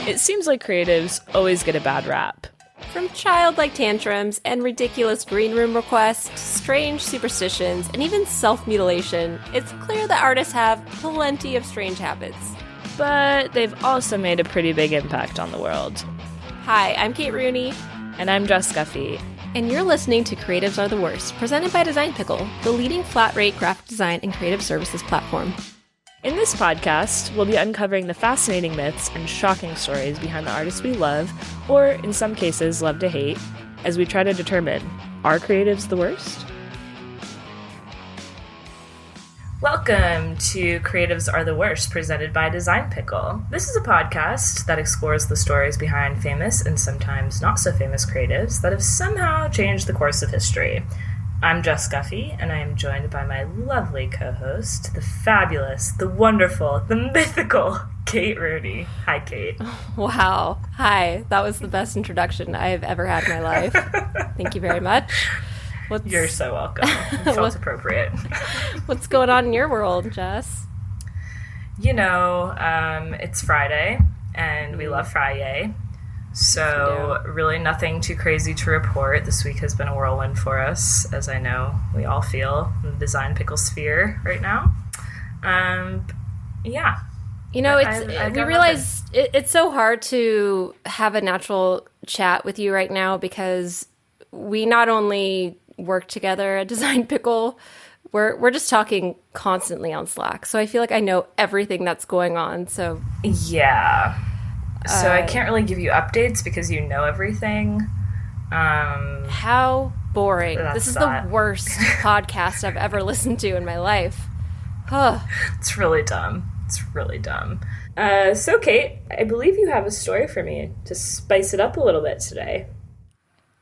It seems like creatives always get a bad rap. From childlike tantrums and ridiculous green room requests, strange superstitions, and even self-mutilation, it's clear that artists have plenty of strange habits. But they've also made a pretty big impact on the world. Hi, I'm Kate Rooney. And I'm Jess Guffey. And you're listening to Creatives Are the Worst, presented by Design Pickle, the leading flat-rate graphic design and creative services platform. In this podcast, we'll be uncovering the fascinating myths and shocking stories behind the artists we love, or in some cases, love to hate, as we try to determine, are creatives the worst? Welcome to Creatives Are the Worst, presented by Design Pickle. This is a podcast that explores the stories behind famous and sometimes not so famous creatives that have somehow changed the course of history. I'm Jess Guffey, and I am joined by my lovely co-host, the fabulous, the wonderful, the mythical Kate Rooney. Hi, Kate. Wow. Hi. That was the best introduction I have ever had in my life. Thank you very much. You're so welcome. It felt appropriate. What's going on in your world, Jess? You know, it's Friday, and we love Friday. So really nothing too crazy to report. This week has been a whirlwind for us, as I know we all feel in the Design Pickle sphere right now. Yeah. You know, we realize it's so hard to have a natural chat with you right now because we not only work together at Design Pickle, we're just talking constantly on Slack. So I feel like I know everything that's going on. So yeah. So I can't really give you updates because you know everything. How boring. This is the worst podcast I've ever listened to in my life. It's really dumb. It's really dumb. So, Kate, I believe you have a story for me to spice it up a little bit today.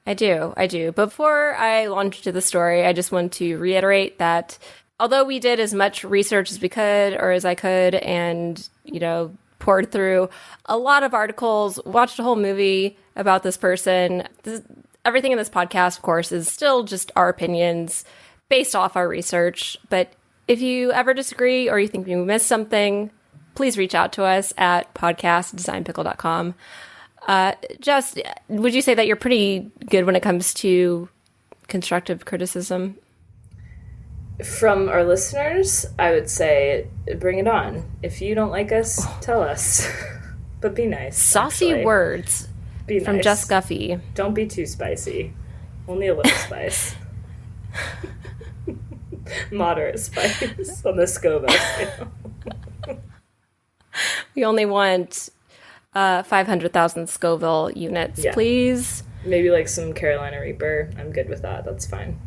I do. Before I launch into the story, I just want to reiterate that although we did as much research as we could or as I could and, poured through a lot of articles, watched a whole movie about this person. Everything in this podcast, of course, is still just our opinions based off our research. But if you ever disagree or you think we missed something, please reach out to us at podcast@designpickle.com. Jess, would you say that you're pretty good when it comes to constructive criticism? From our listeners, I would say, bring it on. If you don't like us, tell us. But be nice. Saucy actually. Words from nice. Jess Guffey. Don't be too spicy. Only a little spice. Moderate spice on the Scoville scale. We only want 500,000 Scoville units, please. Maybe like some Carolina Reaper. I'm good with that. That's fine.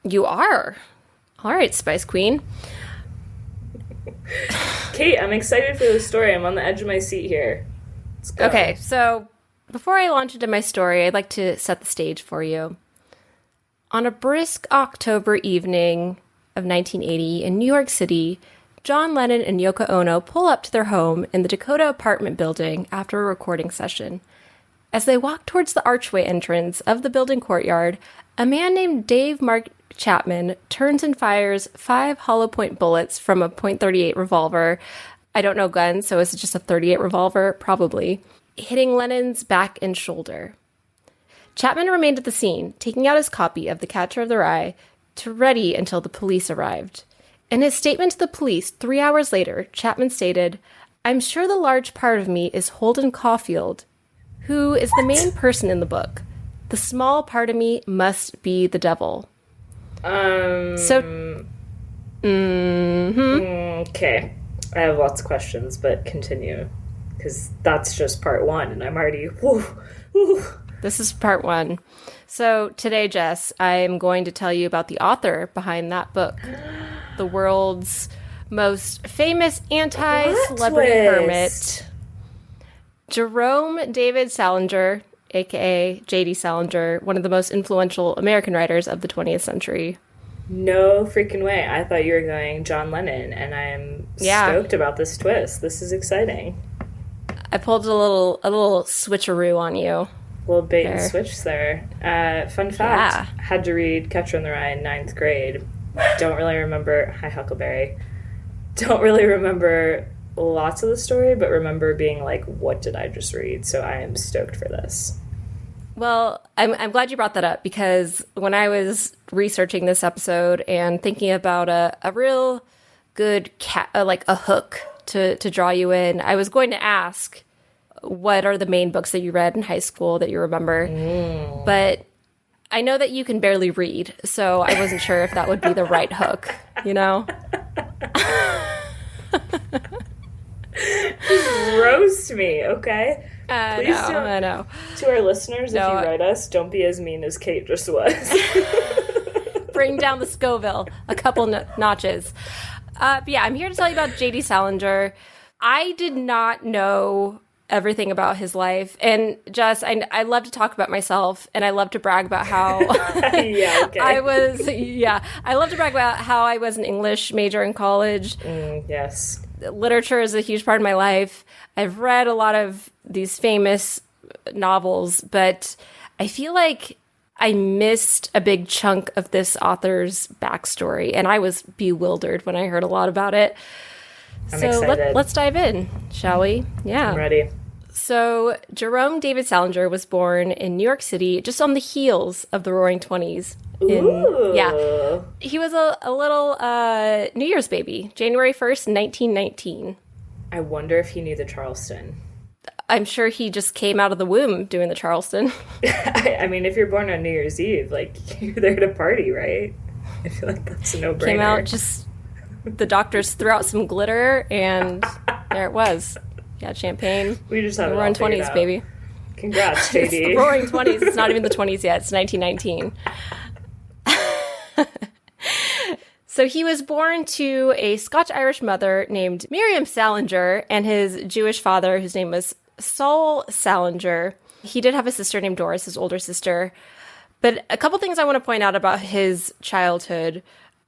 You are? All right, Spice Queen. Kate, I'm excited for this story. I'm on the edge of my seat here. Let's go. Okay, so before I launch into my story, I'd like to set the stage for you. On a brisk October evening of 1980 in New York City, John Lennon and Yoko Ono pull up to their home in the Dakota apartment building after a recording session. As they walk towards the archway entrance of the building courtyard, a man named Dave Mark Chapman turns and fires 5 hollow point bullets from a .38 revolver. I don't know guns, so is it just a .38 revolver? Probably. Hitting Lennon's back and shoulder. Chapman remained at the scene, taking out his copy of The Catcher of the Rye to ready until the police arrived. In his statement to the police 3 hours later, Chapman stated, "I'm sure the large part of me is Holden Caulfield, who is the main person in the book. The small part of me must be the devil." Okay. I have lots of questions, but continue. Because that's just part one, and I'm already... Whew. This is part one. So today, Jess, I am going to tell you about the author behind that book. The world's most famous anti-celebrity hermit, Jerome David Salinger, a.k.a. J.D. Salinger, one of the most influential American writers of the 20th century. No freaking way. I thought you were going John Lennon, and I'm stoked about this twist. This is exciting. I pulled a little switcheroo on you. A little bait and switch there. Fun fact, had to read Catcher in the Rye in 9th grade. Don't really remember... Hi, Huckleberry. Don't really remember lots of the story, but remember being like, what did I just read? So I am stoked for this. Well, I'm glad you brought that up, because when I was researching this episode and thinking about a real good like a hook to draw you in, I was going to ask, what are the main books that you read in high school that you remember? But I know that you can barely read, so I wasn't sure if that would be the right hook, you know? Just roast me, okay? Please I know. To our listeners, if you write us, don't be as mean as Kate just was. Bring down the Scoville a couple notches. But yeah, I'm here to tell you about J.D. Salinger. I did not know everything about his life, and Jess, I love to talk about myself, and I love to brag about how I love to brag about how I was an English major in college. Yes. Literature is a huge part of my life. I've read a lot of these famous novels, but I feel like I missed a big chunk of this author's backstory, and I was bewildered when I heard a lot about it. I'm excited. Let's dive in, shall we? Yeah. I'm ready. So Jerome David Salinger was born in New York City just on the heels of the Roaring '20s. He was a little New Year's baby, January 1st, 1919. I wonder if he knew the Charleston. I'm sure he just came out of the womb doing the Charleston. I mean, if you're born on New Year's Eve, like, you're there to party, right? I feel like that's a no-brainer. Came out, just, the doctors threw out some glitter, and there it was. Yeah, champagne. We just have the Roaring '20s, baby. Congrats, JD. It's the Roaring '20s. It's not even the '20s yet. It's 1919. So he was born to a Scotch-Irish mother named Miriam Salinger and his Jewish father, whose name was Saul Salinger. He did have a sister named Doris, his older sister. But a couple things I want to point out about his childhood.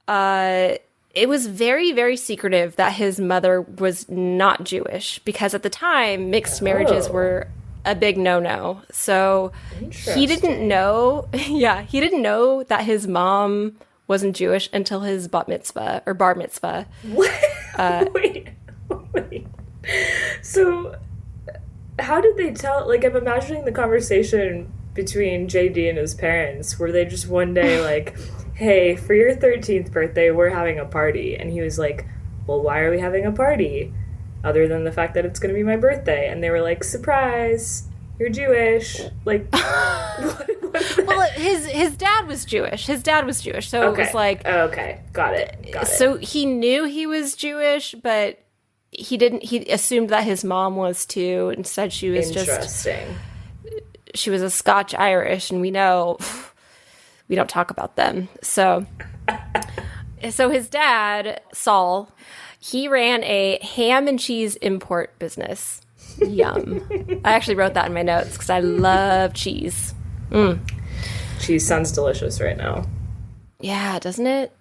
It was very, very secretive that his mother was not Jewish, because at the time, mixed marriages were a big no-no. So he didn't know, he didn't know that his mom wasn't Jewish until his bat mitzvah or bar mitzvah. What? Wait. So how did they tell? Like, I'm imagining the conversation between JD and his parents. Were they just one day like, hey, for your 13th birthday, we're having a party? And he was like, well, why are we having a party? Other than the fact that it's going to be my birthday. And they were like, surprise, you're Jewish. Like, well, his dad was Jewish. His dad was Jewish. So it was like... Okay, got it. So he knew he was Jewish, but he assumed that his mom was too. Instead, she was Interesting. She was a Scotch-Irish, and we know we don't talk about them. So his dad, Saul, he ran a ham and cheese import business. Yum. I actually wrote that in my notes because I love cheese. Cheese sounds delicious right now. Yeah, doesn't it?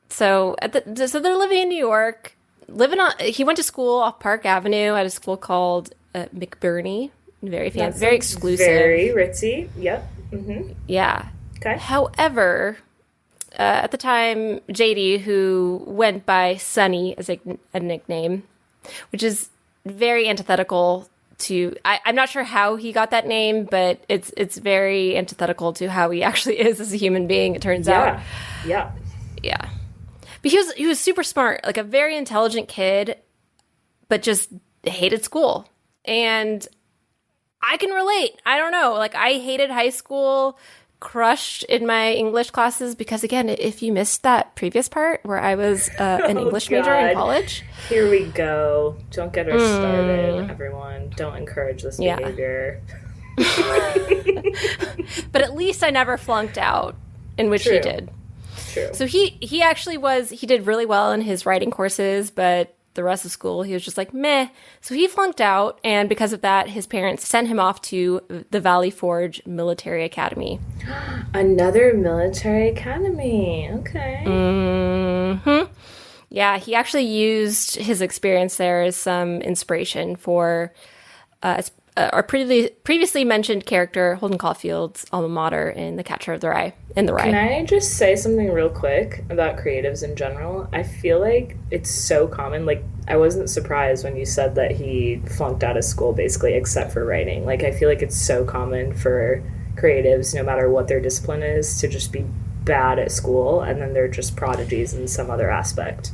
So so they're living in New York. He went to school off Park Avenue at a school called McBurney. Very fancy, very exclusive, very ritzy. Yep. Mm-hmm. Yeah. Okay. However, at the time, JD, who went by Sonny as a nickname, which is very antithetical to... I'm not sure how he got that name, but it's very antithetical to how he actually is as a human being, it turns out. Yeah. But he was super smart, like a very intelligent kid, but just hated school. And I can relate. I don't know. Like, I hated high school, crushed in my English classes, because, again, if you missed that previous part where I was an English major in college. Here we go. Don't get her started, everyone. Don't encourage this behavior. But at least I never flunked out, in which he did. True. So he actually he did really well in his writing courses, but the rest of school, he was just like, meh. So he flunked out, and because of that, his parents sent him off to the Valley Forge Military Academy. Another military academy. Okay. Mm-hmm. Yeah, he actually used his experience there as some inspiration for our previously mentioned character, Holden Caulfield's alma mater in The Catcher in the Rye. Can I just say something real quick about creatives in general? I feel like it's so common. Like, I wasn't surprised when you said that he flunked out of school basically except for writing. Like, I feel like it's so common for creatives, no matter what their discipline is, to just be bad at school and then they're just prodigies in some other aspect.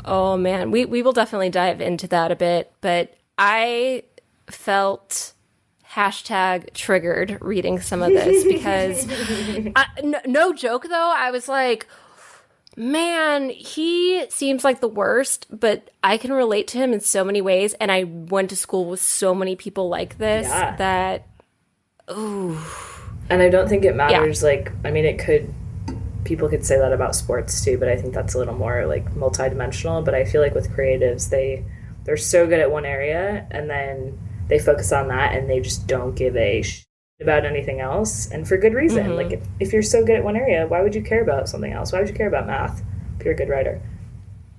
Oh man, we will definitely dive into that a bit, but I felt hashtag triggered reading some of this because no joke though, I was like, man, he seems like the worst, but I can relate to him in so many ways, and I went to school with so many people like this that, ooh. And I don't think it matters, like, I mean, people could say that about sports too, but I think that's a little more, like, multidimensional, but I feel like with creatives, they're so good at one area, and then they focus on that, and they just don't give a shit about anything else, and for good reason. Mm-hmm. Like, if you're so good at one area, why would you care about something else? Why would you care about math if you're a good writer?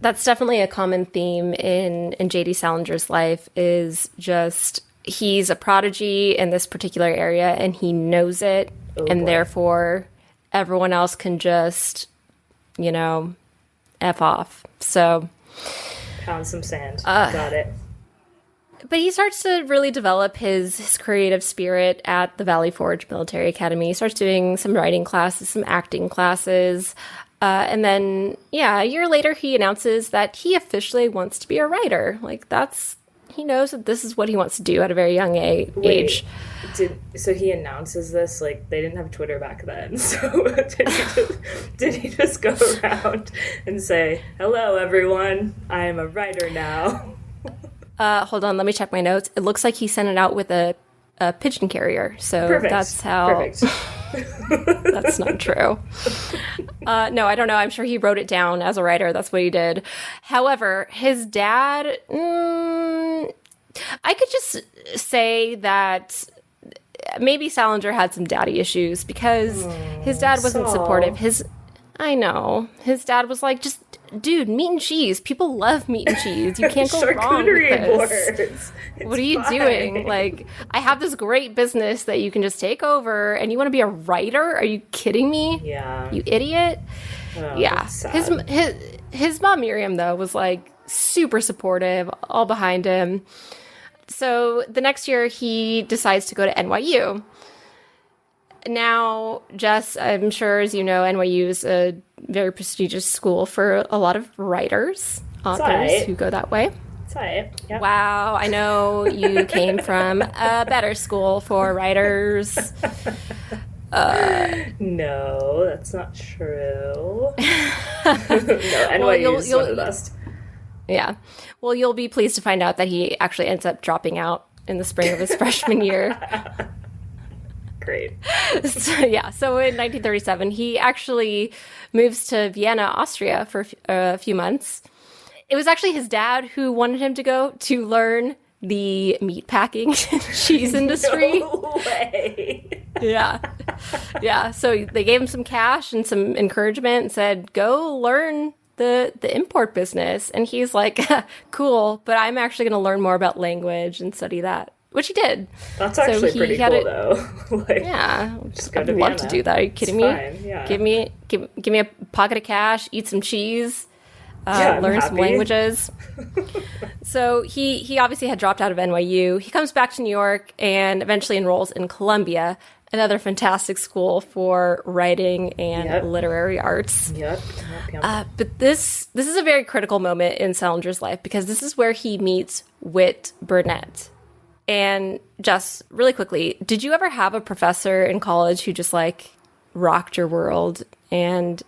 That's definitely a common theme in J.D. Salinger's life, is just he's a prodigy in this particular area, and he knows it, therefore everyone else can just, F off. So pound some sand. Got it. But he starts to really develop his creative spirit at the Valley Forge Military Academy. He starts doing some writing classes, some acting classes. And then, a year later, he announces that he officially wants to be a writer. Like, he knows that this is what he wants to do at a very young age. So he announces this, like, they didn't have Twitter back then. So did he just go around and say, hello, everyone, I am a writer now? Hold on, let me check my notes. It looks like he sent it out with a pigeon carrier. So Perfect. That's how... Perfect. That's not true. No, I don't know. I'm sure he wrote it down as a writer. That's what he did. However, his dad... I could just say that maybe Salinger had some daddy issues because his dad wasn't supportive. I know. His dad was like, just... Dude, meat and cheese. People love meat and cheese. You can't go wrong with this. What are you doing? Like, I have this great business that you can just take over, and you want to be a writer? Are you kidding me? Yeah. You idiot. Oh, yeah. His mom, Miriam, though, was like super supportive, all behind him. So the next year, he decides to go to NYU. Now, Jess, I'm sure, as you know, NYU is a very prestigious school for a lot of writers, authors who go that way. That's right. Yep. Wow, I know you came from a better school for writers. No, that's not true. No, NYU is one of the best. Yeah. Well, you'll be pleased to find out that he actually ends up dropping out in the spring of his freshman year. Great. So in 1937, he actually moves to Vienna, Austria for a few months. It was actually his dad who wanted him to go to learn the meat packing cheese industry. No way. Yeah. So they gave him some cash and some encouragement and said, go learn the import business. And he's like, cool, but I'm actually going to learn more about language and study that. Which he did. That's actually pretty cool, though. Like, just I'd love to do that. Are you kidding me? Fine, yeah. Give me a pocket of cash, eat some cheese, learn some languages. So he obviously had dropped out of NYU. He comes back to New York and eventually enrolls in Columbia, another fantastic school for writing and literary arts. Yep. But this is a very critical moment in Salinger's life because this is where he meets Whit Burnett. And just really quickly, did you ever have a professor in college who just like rocked your world and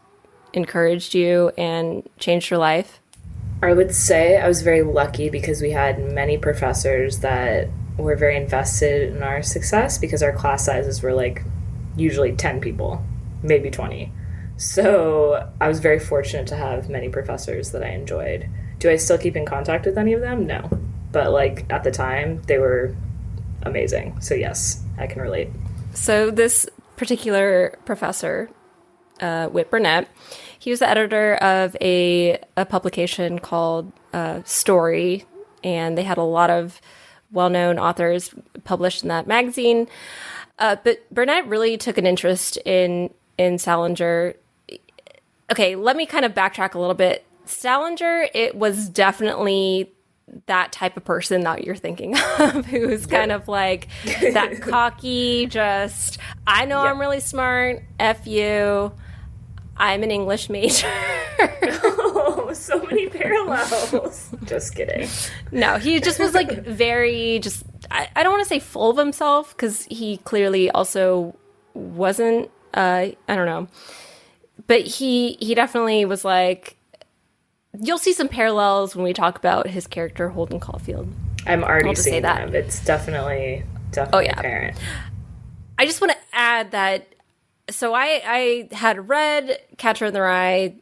encouraged you and changed your life? I would say I was very lucky because we had many professors that were very invested in our success because our class sizes were like usually 10 people, maybe 20. So I was very fortunate to have many professors that I enjoyed. Do I still keep in contact with any of them? No. But, like, at the time, they were amazing. So, yes, I can relate. So this particular professor, Whit Burnett, he was the editor of a publication called Story, and they had a lot of well-known authors published in that magazine. But Burnett really took an interest in Salinger. Okay, let me kind of backtrack a little bit. Salinger, it was definitely that type of person that you're thinking of, who's kind of like that cocky, just, I know I'm really smart, F you, I'm an English major. Oh, so many parallels. Just kidding. No, he just was like very just, I don't want to say full of himself, because he clearly also wasn't, I don't know. But he definitely was like, you'll see some parallels when we talk about his character, Holden Caulfield. I'm already seeing them. It's definitely apparent. I just want to add that, so I had read Catcher in the Rye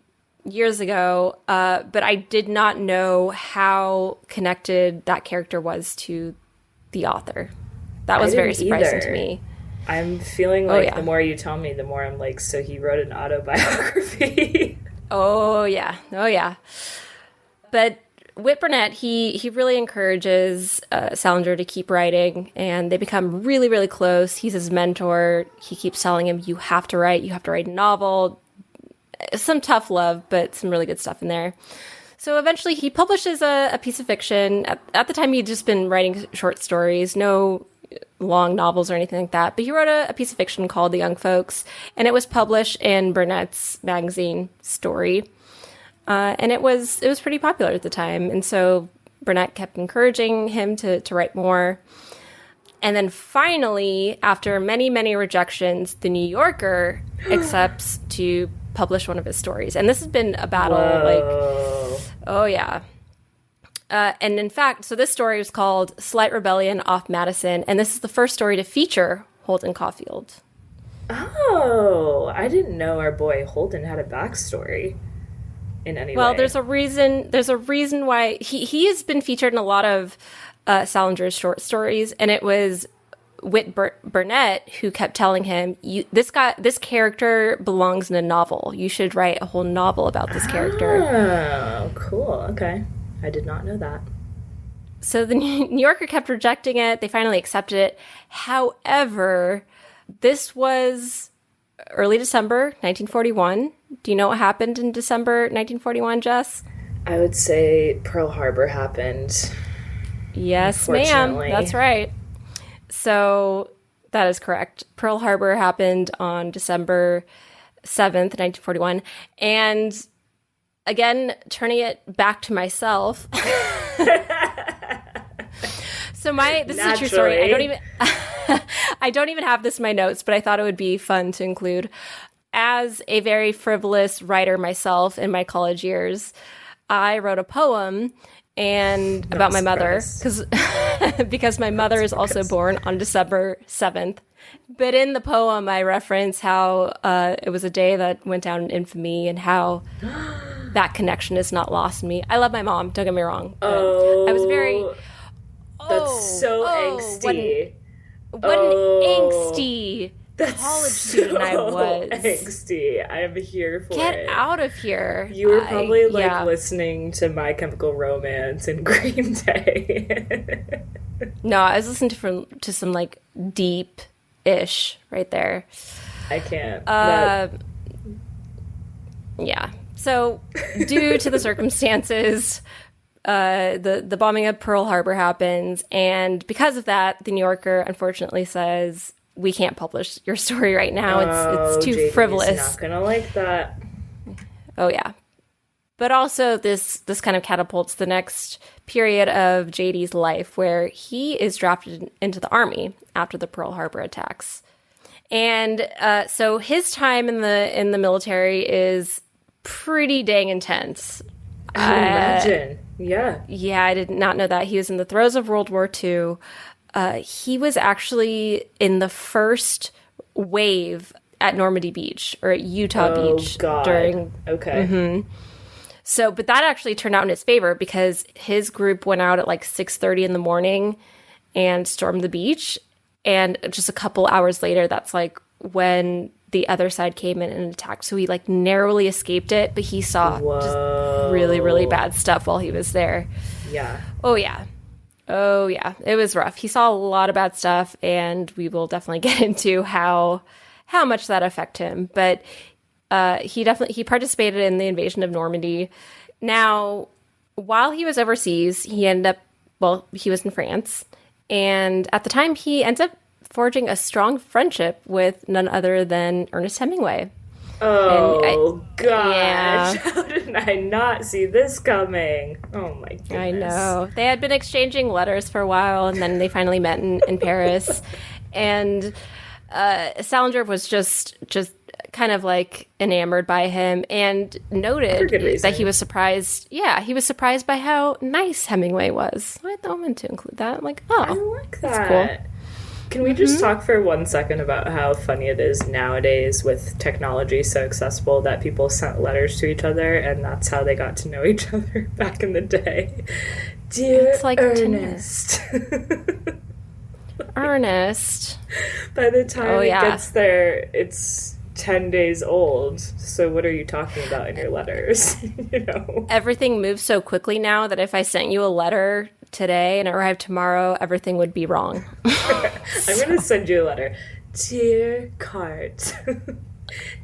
years ago, but I did not know how connected that character was to the author. That was very surprising to me. I'm feeling like the more you tell me, the more I'm like, so he wrote an autobiography. Oh, yeah. But Whit Burnett, he really encourages Salinger to keep writing, and they become really, really close. He's his mentor. He keeps telling him, you have to write a novel. Some tough love, but some really good stuff in there. So eventually he publishes a piece of fiction. At the time, he'd just been writing short stories, no long novels or anything like that. But he wrote a piece of fiction called The Young Folks, and it was published in Burnett's magazine, Story. And it was pretty popular at the time. And so Burnett kept encouraging him to write more. And then finally, after many, many rejections, The New Yorker accepts to publish one of his stories. And this has been a battle. And in fact, so this story was called Slight Rebellion Off Madison, and this is the first story to feature Holden Caulfield. Oh, I didn't know our boy Holden had a backstory in any way. Well, there's a reason why he has been featured in a lot of Salinger's short stories, and it was Whit Burnett who kept telling him, this character belongs in a novel. You should write a whole novel about this character. Oh, cool. Okay. I did not know that. So the New Yorker kept rejecting it. They finally accepted it. However, this was early December 1941. Do you know what happened in December 1941, Jess? I would say Pearl Harbor happened. Yes, ma'am. That's right. So that is correct. Pearl Harbor happened on December 7th, 1941. And again, turning it back to myself. So this is a true story. I don't even have this in my notes, but I thought it would be fun to include. As a very frivolous writer myself in my college years, I wrote a poem about my mother, because my mother is also born on December 7th. But in the poem, I reference how it was a day that went down in infamy, and how that connection is not lost in me. I love my mom, don't get me wrong. I was very... That's so angsty. What an angsty college student I was. Angsty. I am here for it. Get out of here. You were probably listening to My Chemical Romance and Green Day. No, I was listening to some like deep-ish right there. I can't. Yeah. So, due to the circumstances, the bombing of Pearl Harbor happens, and because of that, the New Yorker unfortunately says, we can't publish your story right now. It's too JD's frivolous. Not gonna like that. Oh yeah. But also this kind of catapults the next period of JD's life, where he is drafted into the Army after the Pearl Harbor attacks. And so his time in the military is pretty dang intense. I imagine. Yeah. Yeah, I did not know that. He was in the throes of World War II. He was actually in the first wave at Normandy Beach, or at Utah Beach. God. During... Okay. Mm-hmm. So, but that actually turned out in his favor, because his group went out at like 6:30 in the morning and stormed the beach. And just a couple hours later, that's like when the other side came in and attacked. So he like narrowly escaped it, but he saw just really, really bad stuff while he was there. Yeah. Oh, yeah. It was rough. He saw a lot of bad stuff, and we will definitely get into how much that affected him. But he participated in the invasion of Normandy, Now, while he was overseas, he was in France. And at the time, he ends up forging a strong friendship with none other than Ernest Hemingway. Oh, gosh. Yeah. How did I not see this coming? Oh, my goodness. I know. They had been exchanging letters for a while, and then they finally met in Paris. And Salinger was just kind of like enamored by him and noted that he was surprised. Yeah, he was surprised by how nice Hemingway was. I meant to include that. I'm like, oh, I like that. That's cool. Can we just talk for 1 second about how funny it is nowadays with technology so accessible that people sent letters to each other and that's how they got to know each other back in the day? Dear Ernest. Ernest. By the time it gets there, it's 10 days old. So what are you talking about in your letters? You know? Everything moves so quickly now that if I sent you a letter today and it arrived tomorrow, everything would be wrong. I'm going to send you a letter. Dear Cart,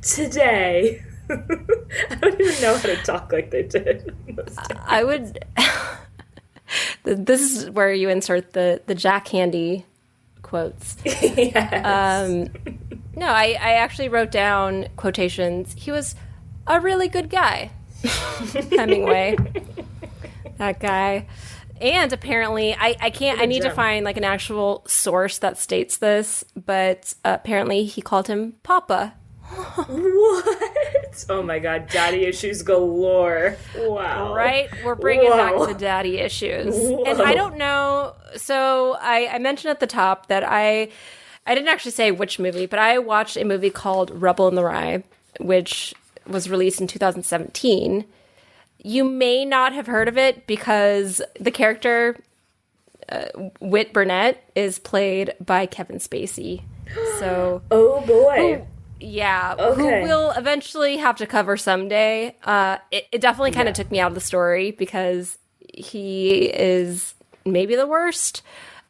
today. I don't even know how to talk like they did. I would... This is where you insert the Jack Handy quotes. Yes. No, I actually wrote down quotations. He was a really good guy. Hemingway. That guy. And apparently, I need to find like an actual source that states this, but apparently he called him Papa. What? Oh my God, daddy issues galore. Wow. Right? We're bringing back the daddy issues. Whoa. And I don't know, so I mentioned at the top that I didn't actually say which movie, but I watched a movie called Rebel in the Rye, which was released in 2017. You may not have heard of it because the character, Whit Burnett, is played by Kevin Spacey. So, oh boy. Who we'll eventually have to cover someday. It definitely kind of took me out of the story because he is maybe the worst.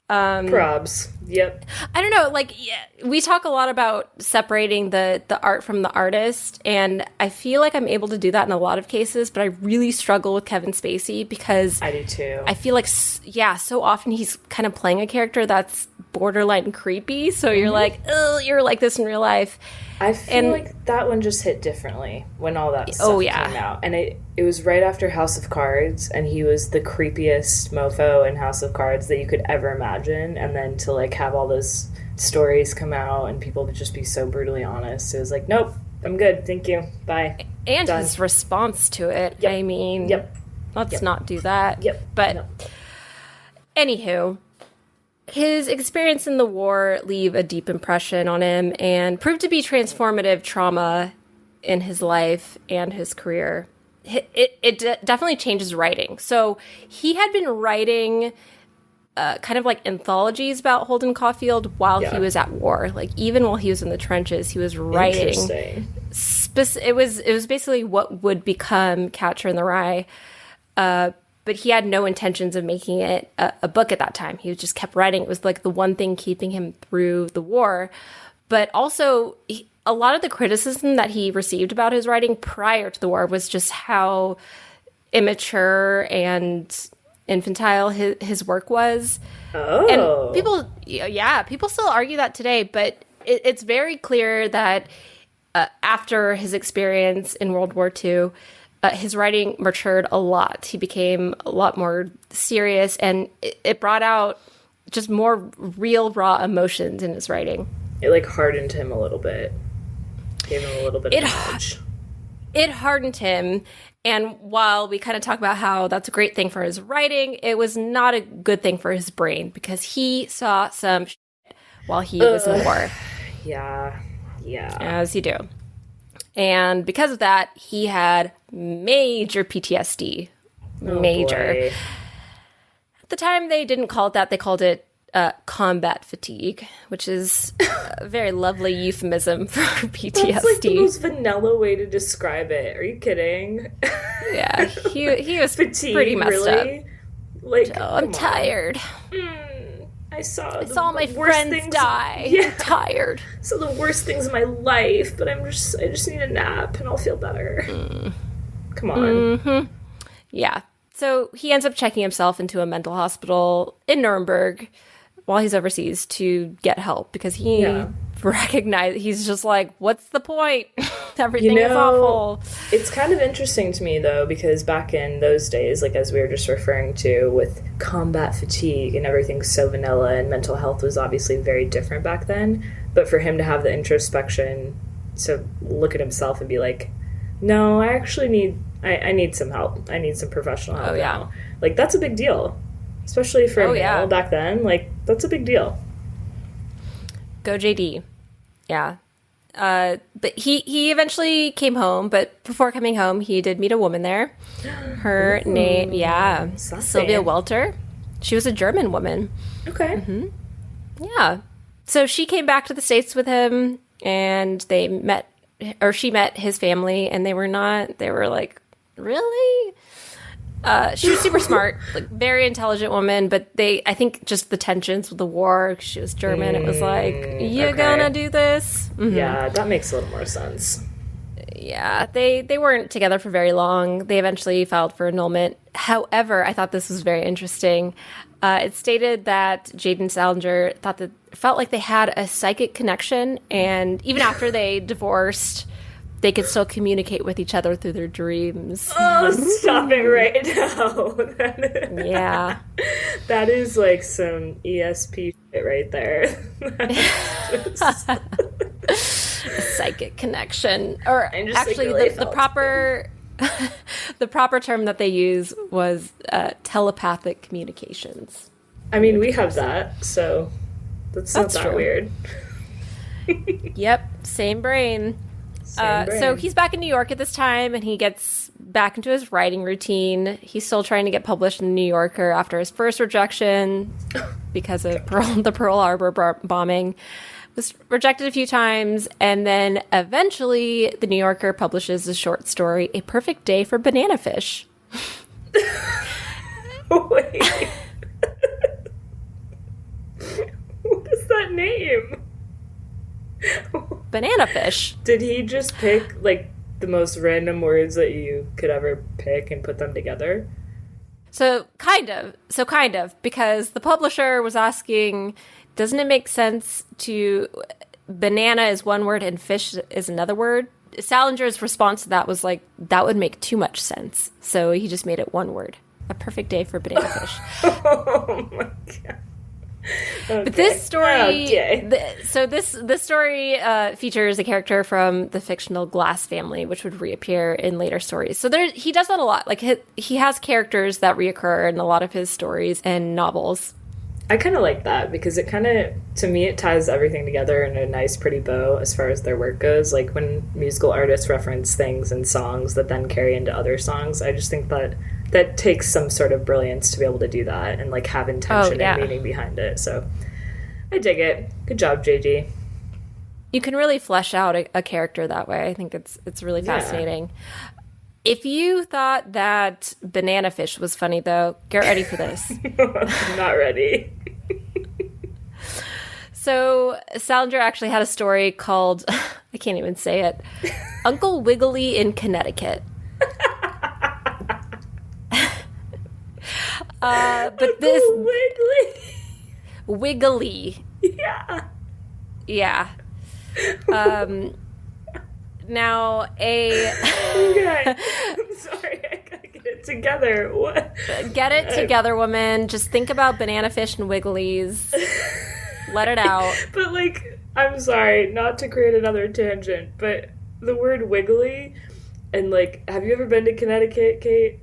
Probs. Yep. I don't know, we talk a lot about separating the art from the artist, and I feel like I'm able to do that in a lot of cases, but I really struggle with Kevin Spacey because I do too. I feel like, so often he's kind of playing a character that's borderline creepy, so you're like, oh, you're like this in real life. I feel like that one just hit differently when all that stuff came out. And it was right after House of Cards, and he was the creepiest mofo in House of Cards that you could ever imagine. And then to have all those stories come out and people to just be so brutally honest, it was like, nope, I'm good, thank you, bye. And done. His response to it, I mean, let's not do that. But anywho, his experience in the war leave a deep impression on him and proved to be transformative trauma in his life and his career. It definitely changes writing. So he had been writing kind of like anthologies about Holden Caulfield while he was at war. Even while he was in the trenches, he was writing. Interesting. It was basically what would become Catcher in the Rye. But he had no intentions of making it a book at that time. He just kept writing. It was the one thing keeping him through the war. But also, a lot of the criticism that he received about his writing prior to the war was just how immature and infantile his work was. Oh. And people still argue that today, but it's very clear that after his experience in World War II, his writing matured a lot. He became a lot more serious, and it brought out just more real, raw emotions in his writing. It hardened him a little bit. Gave him a little bit of edge. It hardened him, and while we kind of talk about how that's a great thing for his writing, it was not a good thing for his brain because he saw some shit while he was in war. Yeah. As you do. And because of that, he had major PTSD. Major. Boy. At the time, they didn't call it that. They called it combat fatigue, which is a very lovely euphemism for PTSD. That's the most vanilla way to describe it. Are you kidding? Yeah, he was fatigue, pretty messed really? up. I'm tired. I saw my friends die. Yeah. I'm tired. So the worst things in my life, but I just need a nap and I'll feel better. Come on. Mm-hmm. Yeah. So he ends up checking himself into a mental hospital in Nuremberg while he's overseas to get help because he recognized, he's just like, what's the point? Everything is awful. It's kind of interesting to me, though, because back in those days, like as we were just referring to, with combat fatigue and everything so vanilla, and mental health was obviously very different back then. But for him to have the introspection to look at himself and be like, no, I actually need... I need some help. I need some professional help now. Like, that's a big deal. Especially for a male back then. Like, that's a big deal. Go JD. Yeah. But he eventually came home, but before coming home, he did meet a woman there. Her name, Sylvia Welter. She was a German woman. Okay. Mm-hmm. Yeah. So she came back to the States with him, and she met his family, and they were like, really? She was super smart, like very intelligent woman, but I think just the tensions with the war, she was German, it was like, you're gonna do this? Mm-hmm. Yeah, that makes a little more sense. Yeah, they weren't together for very long. They eventually filed for annulment. However, I thought this was very interesting. It stated that Jaden Salinger felt like they had a psychic connection, and even after they divorced, they could still communicate with each other through their dreams. Oh, stop it right now. Yeah. That is like some ESP shit right there. A psychic connection. Or actually, like the proper the proper term that they use was telepathic communications. I mean, we have that, so that's not that true. Weird. Yep, same brain. So he's back in New York at this time, and he gets back into his writing routine. He's still trying to get published in the New Yorker after his first rejection because of the Pearl Harbor bombing. Was rejected a few times, and then eventually the New Yorker publishes a short story, A Perfect Day for Banana Fish. Wait. What is that name? Banana fish. Did he just pick, like, the most random words that you could ever pick and put them together? So kind of, because the publisher was asking, doesn't it make sense to... Banana is one word and fish is another word? Salinger's response to that was like, that would make too much sense. So he just made it one word. A perfect day for banana fish. Oh my God. Okay. But this story, this story features a character from the fictional Glass family, which would reappear in later stories. So he does that a lot. Like he has characters that reoccur in a lot of his stories and novels. I kind of like that because it kind of, to me, it ties everything together in a nice, pretty bow as far as their work goes. Like when musical artists reference things in songs that then carry into other songs, I just think that takes some sort of brilliance to be able to do that and like have intention and meaning behind it. So I dig it. Good job, JG. You can really flesh out a character that way. I think it's really fascinating. If you thought that banana fish was funny, though, get ready for this. I'm not ready. So Salinger actually had a story called, I can't even say it, Uncle Wiggily in Connecticut. But this Wiggly. Yeah. Now okay. I'm sorry, I gotta get it together. What? Get it together, woman. Just think about banana fish and wigglies. Let it out. But like, I'm sorry, not to create another tangent, but the word wiggly and like, have you ever been to Connecticut, Kate?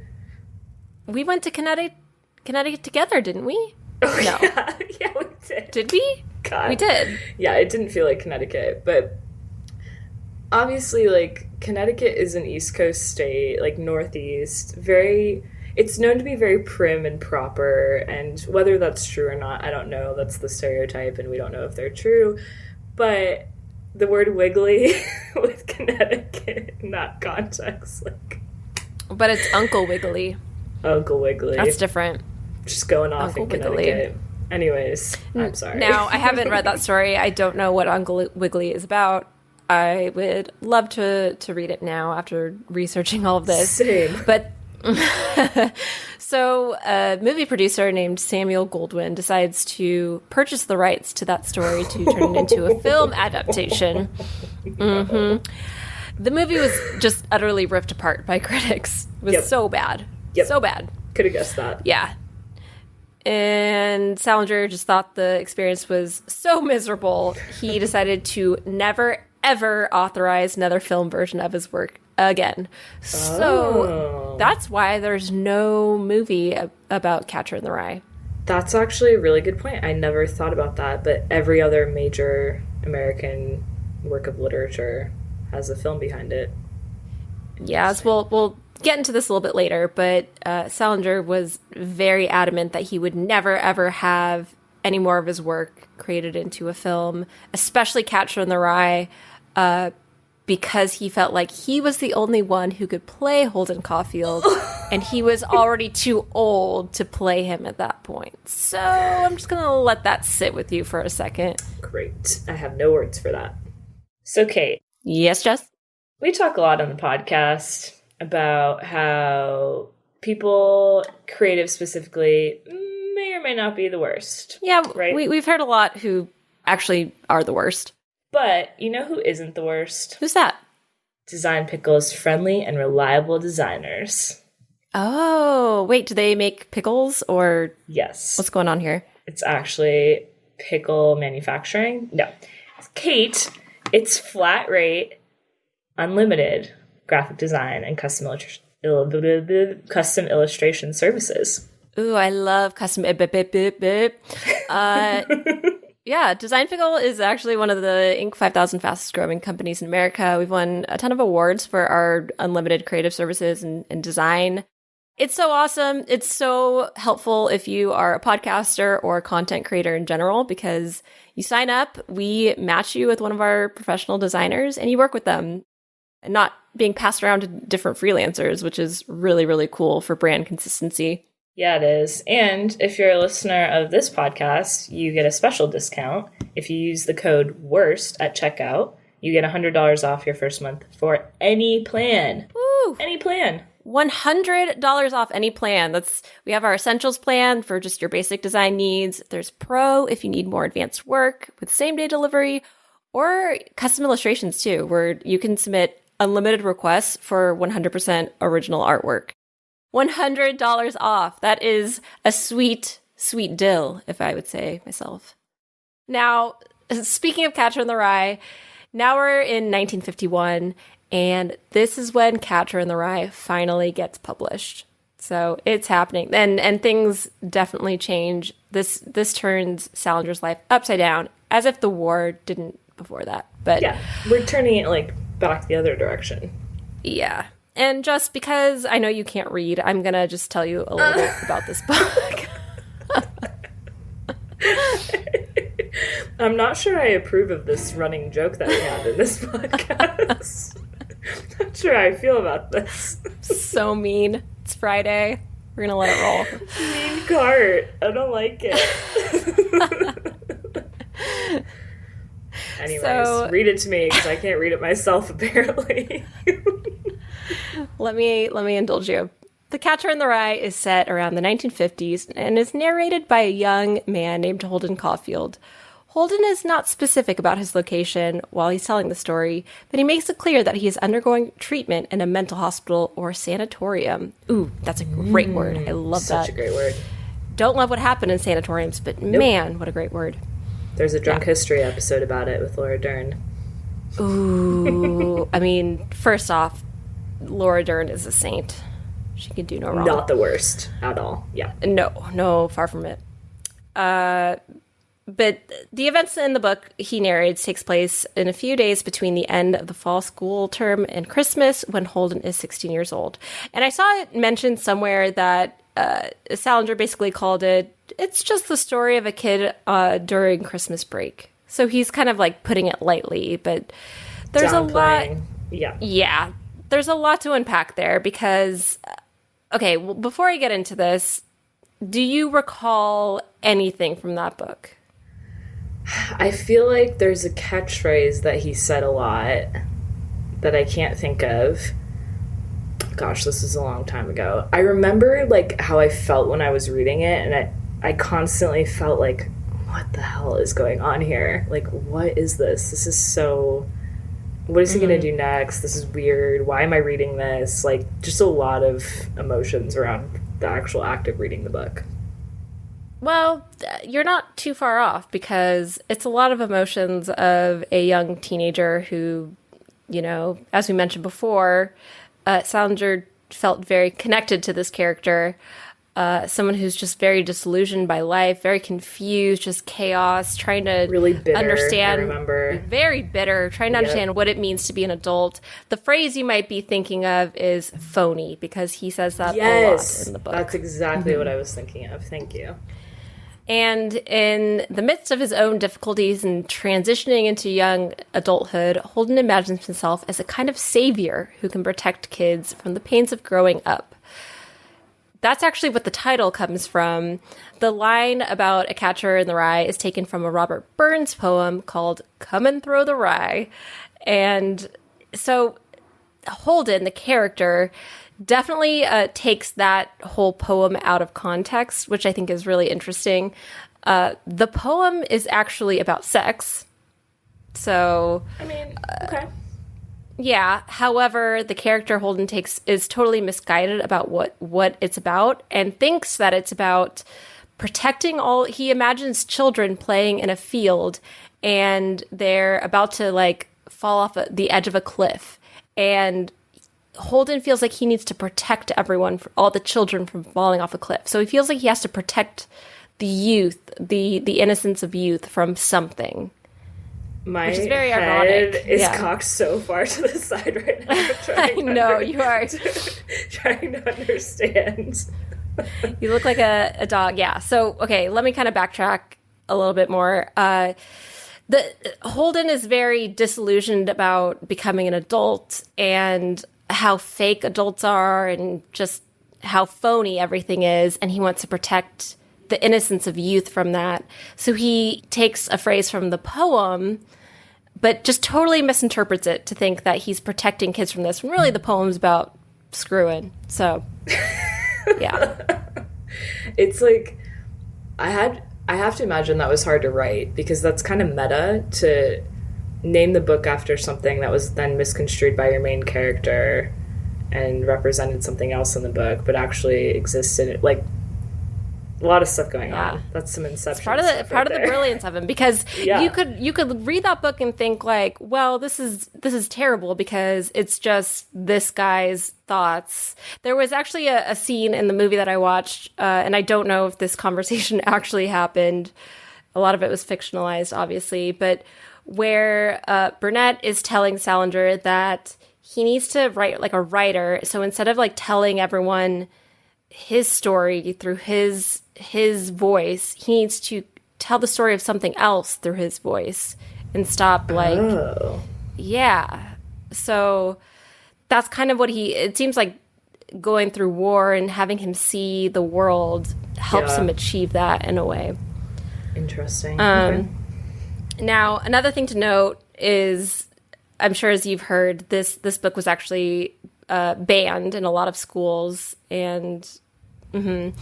We went to Connecticut together, didn't we? Oh, no. Yeah, we did. Did we? God. We did. Yeah, it didn't feel like Connecticut, but obviously, like, Connecticut is an East Coast state, like, Northeast, it's known to be very prim and proper, and whether that's true or not, I don't know. That's the stereotype, and we don't know if they're true, but the word wiggly with Connecticut in that context, like... But it's Uncle Wiggily. Uncle Wiggily. That's different. Just going off Uncle in Connecticut. Wiggly. Anyways, I'm sorry. Now, I haven't read that story. I don't know what Uncle Wiggily is about. I would love to read it now after researching all of this. Same. But So a movie producer named Samuel Goldwyn decides to purchase the rights to that story to turn it into a film adaptation. The movie was just utterly ripped apart by critics. It was so bad. So bad. Could have guessed that. Yeah. And Salinger just thought the experience was so miserable, he decided to never, ever authorize another film version of his work again. So that's why there's no movie about Catcher in the Rye. That's actually a really good point. I never thought about that, but every other major American work of literature has a film behind it. Yes, we'll get into this a little bit later, but Salinger was very adamant that he would never, ever have any more of his work created into a film, especially Catcher in the Rye, because he felt like he was the only one who could play Holden Caulfield, and he was already too old to play him at that point. So I'm just going to let that sit with you for a second. Great. I have no words for that. So, Kate. Yes, Jess? We talk a lot on the podcast about how people, creative specifically, may or may not be the worst. Yeah, right? We've heard a lot who actually are the worst. But you know who isn't the worst? Who's that? Design Pickle's friendly and reliable designers. Oh, wait, do they make pickles or? Yes. What's going on here? It's actually pickle manufacturing. No. Kate, it's flat rate, unlimited graphic design and custom illustration services. Ooh, I love custom. Yeah, Design Pickle is actually one of the Inc. 5000 fastest growing companies in America. We've won a ton of awards for our unlimited creative services and design. It's so awesome. It's so helpful if you are a podcaster or a content creator in general, because you sign up, we match you with one of our professional designers, and you work with them, and not being passed around to different freelancers, which is really, really cool for brand consistency. Yeah, it is. And if you're a listener of this podcast, you get a special discount. If you use the code WORST at checkout, you get $100 off your first month for any plan. Woo! Any plan. $100 off any plan. We have our essentials plan for just your basic design needs. There's Pro if you need more advanced work with same-day delivery, or custom illustrations too, where you can submit unlimited requests for 100% original artwork. $100 off. That is a sweet, sweet deal, if I would say myself. Now, speaking of Catcher in the Rye, now we're in 1951, and this is when Catcher in the Rye finally gets published. So it's happening, and things definitely change. This turns Salinger's life upside down, as if the war didn't before that. But yeah, we're turning it back the other direction. Yeah. And just because I know you can't read, I'm going to just tell you a little bit about this book. I'm not sure I approve of this running joke that we have in this podcast. Not sure how I feel about this. So mean. It's Friday. We're going to let it roll. Mean cart. I don't like it. Anyways, read it to me because I can't read it myself, apparently. Let me indulge you. The Catcher in the Rye is set around the 1950s and is narrated by a young man named Holden Caulfield. Holden is not specific about his location while he's telling the story, but he makes it clear that he is undergoing treatment in a mental hospital or sanatorium. Ooh, that's a great word. I love that. Such a great word. Don't love what happened in sanatoriums, but man, what a great word. There's a Drunk History episode about it with Laura Dern. Ooh, I mean, first off, Laura Dern is a saint. She can do no wrong. Not the worst at all. Yeah. No, far from it. But the events in the book he narrates takes place in a few days between the end of the fall school term and Christmas, when Holden is 16 years old. And I saw it mentioned somewhere that Salinger basically called it's just the story of a kid during Christmas break. So he's kind of putting it lightly, but there's a lot. Yeah. There's a lot to unpack there because, okay, well, before I get into this, do you recall anything from that book? I feel like there's a catchphrase that he said a lot that I can't think of. gosh, this was a long time ago. I remember, like, how I felt when I was reading it, and I constantly felt like, what the hell is going on here? Like, what is this? This is so... What is he going to do next? This is weird. Why am I reading this? Like, just a lot of emotions around the actual act of reading the book. Well, you're not too far off, because it's a lot of emotions of a young teenager who, you know, as we mentioned before, Salinger felt very connected to this character. Someone who's just very disillusioned by life, very confused, just chaos, trying to really bitter, understand. I remember. Very bitter, trying to understand what it means to be an adult. The phrase you might be thinking of is phony, because he says that a lot in the book. That's exactly what I was thinking of. Thank you. And in the midst of his own difficulties and transitioning into young adulthood, Holden imagines himself as a kind of savior who can protect kids from the pains of growing up. That's actually what the title comes from. The line about a catcher in the rye is taken from a Robert Burns poem called Come and Throw the Rye. And so Holden, the character, definitely takes that whole poem out of context, which I think is really interesting. The poem is actually about sex. So... I mean, okay. Yeah. However, the character Holden takes is totally misguided about what it's about, and thinks that it's about protecting all. He imagines children playing in a field, and they're about to like fall off the edge of a cliff, and Holden feels like he needs to protect everyone, all the children, from falling off a cliff. So he feels like he has to protect the youth, the innocence of youth, from something. My which is very head ironic. is cocked so far to the side right now. I know, you are. Trying to understand. You look like a dog. Yeah. So, okay, let me kind of backtrack a little bit more. Holden is very disillusioned about becoming an adult and how fake adults are and just how phony everything is. And he wants to protect the innocence of youth from that. So he takes a phrase from the poem, but just totally misinterprets it to think that he's protecting kids from this, when really the poem's about screwing. So, yeah. It's like, I have to imagine that was hard to write, because that's kind of meta to name the book after something that was then misconstrued by your main character and represented something else in the book, but actually existed. Like, a lot of stuff going on. That's some Inception. It's part of the brilliance of him, because you could read that book and think like, well, this is terrible because it's just this guy's thoughts. There was actually a scene in the movie that I watched, and I don't know if this conversation actually happened. A lot of it was fictionalized, obviously, but where Burnett is telling Salinger that he needs to write like a writer. So instead of like telling everyone his story through his voice, he needs to tell the story of something else through his voice and stop like so that's kind of what it seems like going through war and having him see the world helps him achieve that in a way. Interesting. Okay. Now, another thing to note is, I'm sure as you've heard, this book was actually banned in a lot of schools, and I feel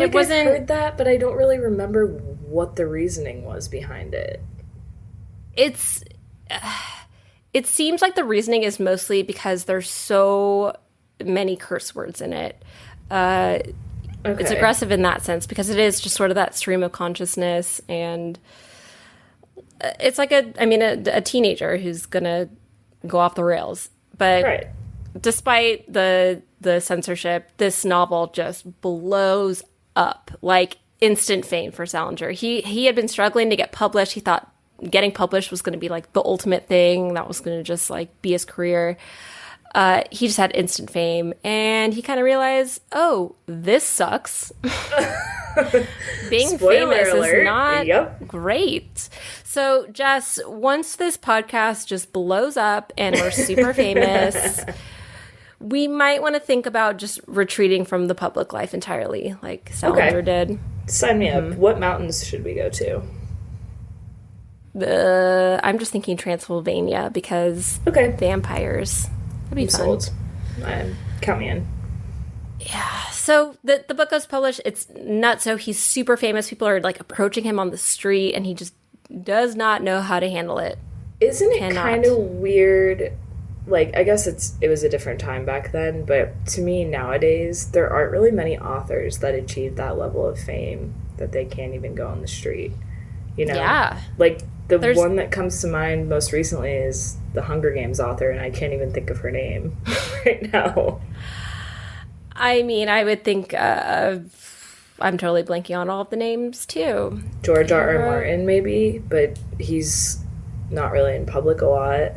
like I've heard that, but I don't really remember what the reasoning was behind it. It seems like the reasoning is mostly because there's so many curse words in it. It's aggressive in that sense because it is just sort of that stream of consciousness, and it's like a teenager who's gonna go off the rails. But despite the censorship, this novel just blows up, like instant fame for Salinger. He had been struggling to get published. He thought getting published was going to be like the ultimate thing that was going to just like be his career. He just had instant fame, and he kind of realized, oh, this sucks. Being famous is not great. So, Jess, once this podcast just blows up and we're super famous, we might want to think about just retreating from the public life entirely, like Salinger did. Sign me up. What mountains should we go to? I'm just thinking Transylvania because vampires. That'd be fun. Count me in. Yeah. So the book goes published. It's nuts. So he's super famous. People are like approaching him on the street, and he just does not know how to handle it. Isn't it kind of weird? Like, I guess it was a different time back then, but to me nowadays, there aren't really many authors that achieve that level of fame that they can't even go on the street. You know? Yeah. Like, there's one that comes to mind most recently is the Hunger Games author, and I can't even think of her name right now. I mean, I would think I'm totally blanking on all of the names, too. George R.R. Martin, maybe, but he's not really in public a lot.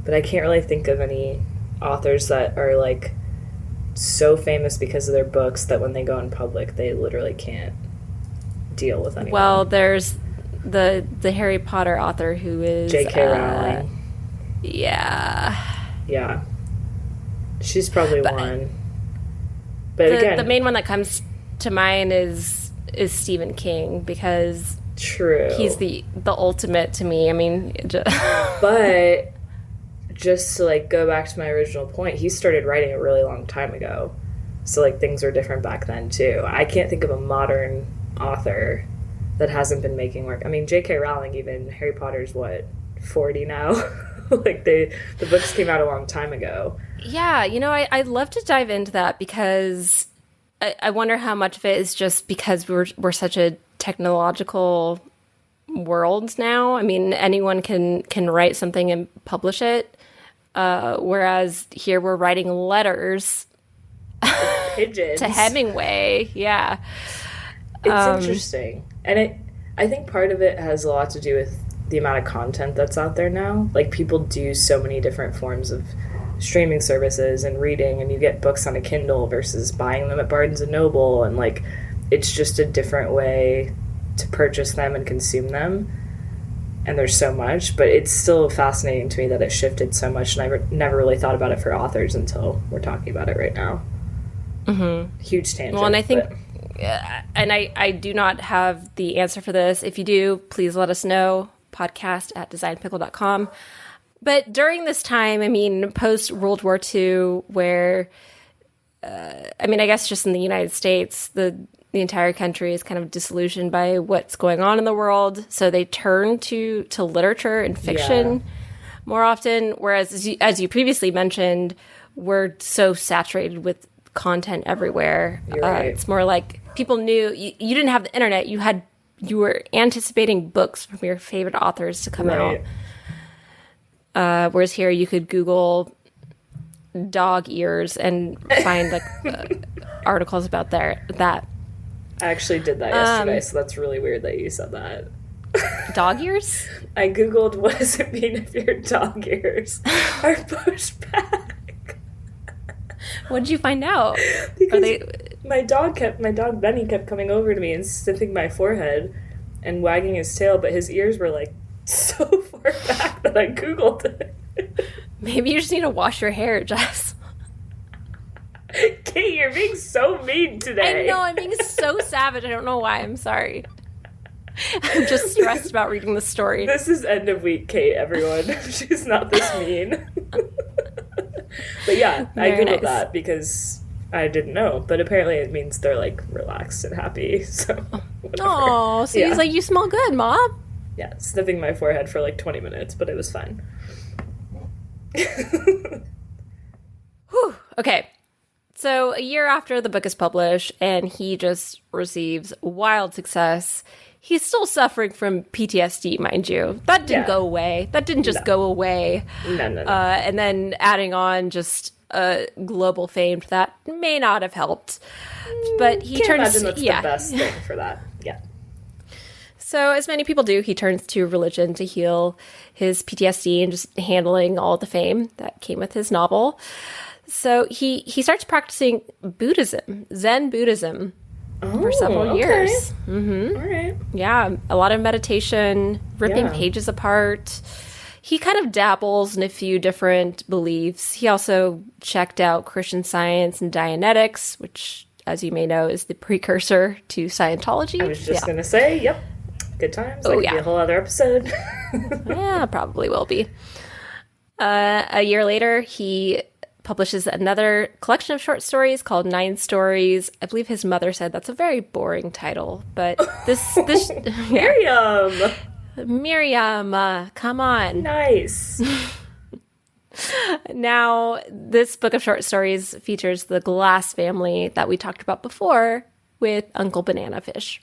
But I can't really think of any authors that are, like, so famous because of their books that when they go in public, they literally can't deal with anyone. Well, there's the Harry Potter author who is... J.K. Rowling. Yeah. Yeah. She's probably one. But again... The main one that comes to mind is Stephen King, because... True. He's the ultimate to me. I mean... But... just to, like, go back to my original point, he started writing a really long time ago. So, like, things were different back then, too. I can't think of a modern author that hasn't been making work. I mean, J.K. Rowling, even, Harry Potter's, 40 now? Like, the books came out a long time ago. Yeah, I'd love to dive into that, because I wonder how much of it is just because we're such a technological world now. I mean, anyone can write something and publish it. Whereas here we're writing letters pigeons to Hemingway. Yeah. It's interesting. And I think part of it has a lot to do with the amount of content that's out there now. Like, people do so many different forms of streaming services and reading, and you get books on a Kindle versus buying them at Barnes & Noble, and, like, it's just a different way to purchase them and consume them. And there's so much, but it's still fascinating to me that it shifted so much, and I never really thought about it for authors until we're talking about it right now. Mm-hmm. Huge tangent. Well, and I think, and I do not have the answer for this. If you do, please let us know, podcast@designpickle.com. But during this time, I mean, post-World War II, where, I mean, I guess just in the United States, the entire country is kind of disillusioned by what's going on in the world. So they turn to literature and fiction more often. Whereas, as you previously mentioned, we're so saturated with content everywhere. You're right. It's more like people knew you didn't have the internet. You were anticipating books from your favorite authors to come out. Whereas here you could Google dog ears and find like articles about that. I actually did that yesterday, so that's really weird that you said that. Dog ears? I Googled, what does it mean if your dog ears are pushed back? What did you find out? Because my dog Benny kept coming over to me and sniffing my forehead and wagging his tail, but his ears were like so far back that I Googled it. Maybe you just need to wash your hair, Jess. Kate, you're being so mean today. I know, I'm being so savage. I don't know why. I'm sorry. I'm just stressed about reading the story. This is end of week, Kate, everyone. She's not this mean. But yeah, I Googled that because I didn't know. But apparently it means they're, like, relaxed and happy. So, oh, so he's like, you smell good, Mom. Yeah, sniffing my forehead for, like, 20 minutes, but it was fun. Whew. Okay. So a year after the book is published and he just receives wild success, he's still suffering from PTSD, mind you. That didn't go away. That didn't just go away. No. And then adding on just global fame to that may not have helped. But he Can't turns... imagine that's the best thing for that. Yeah. So as many people do, he turns to religion to heal his PTSD and just handling all the fame that came with his novel. So he starts practicing Buddhism, Zen Buddhism, for several years. Mm-hmm. All right. Yeah, a lot of meditation, ripping pages apart. He kind of dabbles in a few different beliefs. He also checked out Christian Science and Dianetics, which, as you may know, is the precursor to Scientology. I was just going to say, yep, good times. That could be a whole other episode. Yeah, probably will be. A year later, he publishes another collection of short stories called 9 Stories. I believe his mother said that's a very boring title, but this Miriam! Miriam, come on. Nice. Now, this book of short stories features the Glass family that we talked about before with Uncle Banana Fish.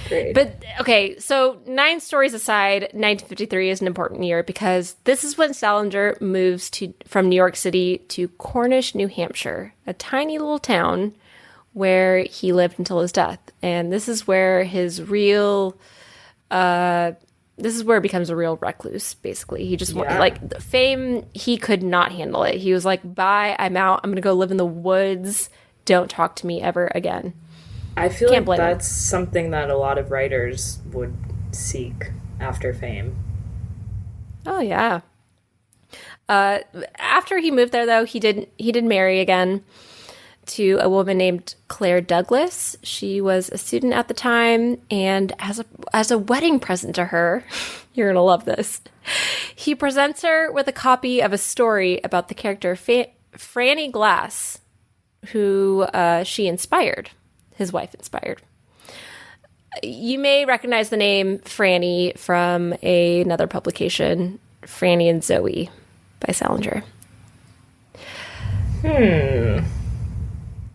Great. But, okay, so 9 Stories aside, 1953 is an important year because this is when Salinger moves from New York City to Cornish, New Hampshire, a tiny little town where he lived until his death. And this is where his real... this is where he becomes a real recluse, basically. He just, like, the fame, he could not handle it. He was like, bye, I'm out. I'm going to go live in the woods. Don't talk to me ever again. I feel like that's something that a lot of writers would seek after fame. Oh, yeah. After he moved there, though, he did marry again to a woman named Claire Douglas. She was a student at the time, and as a wedding present to her, you're going to love this, he presents her with a copy of a story about the character Franny Glass, who she inspired. His wife inspired. You may recognize the name Franny from another publication, Franny and Zoe by Salinger.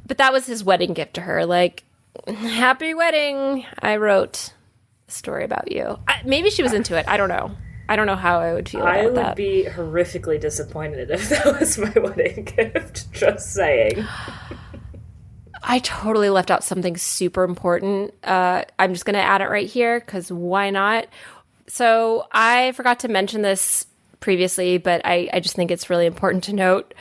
But that was his wedding gift to her. Like, happy wedding. I wrote a story about you. Maybe she was into it. I don't know. I don't know how I would feel about that. I would be horrifically disappointed if that was my wedding gift. Just saying. I totally left out something super important. I'm just going to add it right here because why not? So I forgot to mention this previously, but I just think it's really important to note.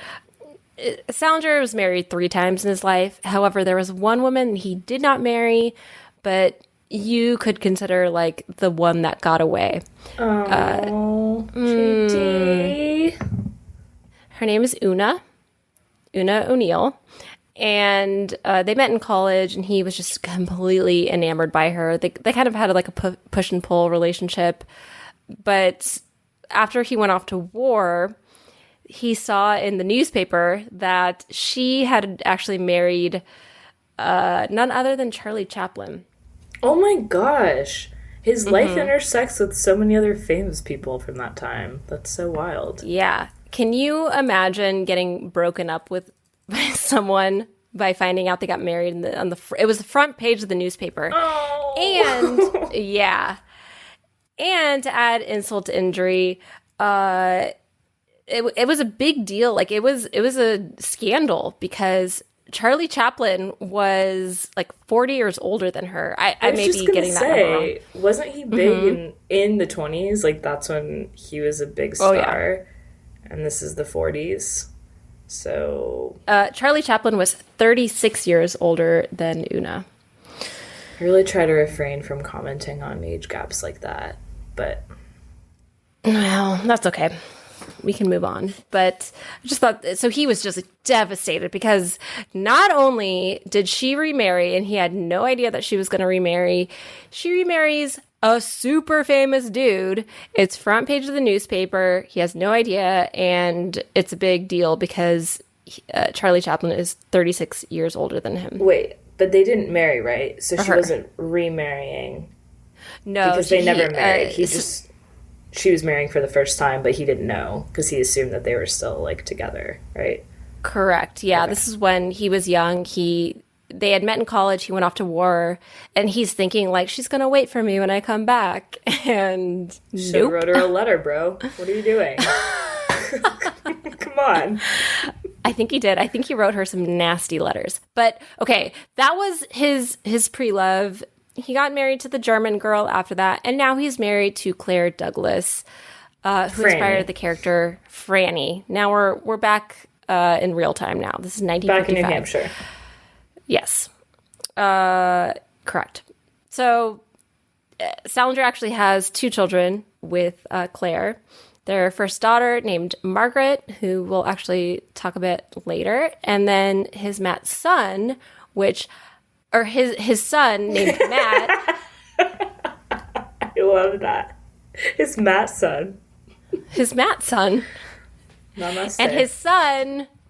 Salinger was married 3 times in his life. However, there was one woman he did not marry, but you could consider like the one that got away. Oh, JD. Her name is Una O'Neill. And they met in college, and he was just completely enamored by her. They kind of had like a push and pull relationship. But after he went off to war, he saw in the newspaper that she had actually married none other than Charlie Chaplin. Oh my gosh. His life intersects with so many other famous people from that time. That's so wild. Yeah. Can you imagine getting broken up with by someone by finding out they got married it was the front page of the newspaper. Oh. And yeah. And to add insult to injury, it was a big deal. Like it was a scandal because Charlie Chaplin was like 40 years older than her. I may be getting that wrong. Wasn't he big in the 20s? Like that's when he was a big star. Oh, yeah. And this is the 40s. So Charlie Chaplin was 36 years older than Una. I really try to refrain from commenting on age gaps like that, but well, that's okay. We can move on. But I just thought, so he was just devastated because not only did she remarry, and he had no idea that she was going to remarry, she remarries a super famous dude. It's front page of the newspaper. He has no idea, and it's a big deal because Charlie Chaplin is 36 years older than him. Wait, but they didn't marry, right? So she wasn't remarrying. No, because they never married. She was marrying for the first time, but he didn't know because he assumed that they were still like together, right? Correct. Yeah, okay. This is when he was young. They had met in college. He went off to war, and he's thinking like, she's gonna wait for me when I come back. And nope. Wrote her a letter, bro. What are you doing? Come on. I think he did. I think he wrote her some nasty letters. But okay, that was his pre-love. He got married to the German girl after that, and now he's married to Claire Douglas, who inspired the character Franny. Now we're back in real time now. This is 1955. Back in New Hampshire. Yes. Correct. So Salinger actually has 2 children with Claire. Their first daughter named Margaret, who we'll actually talk a bit later, and then his son named Matt. I love that. His Matt son. His Matt son. Namaste.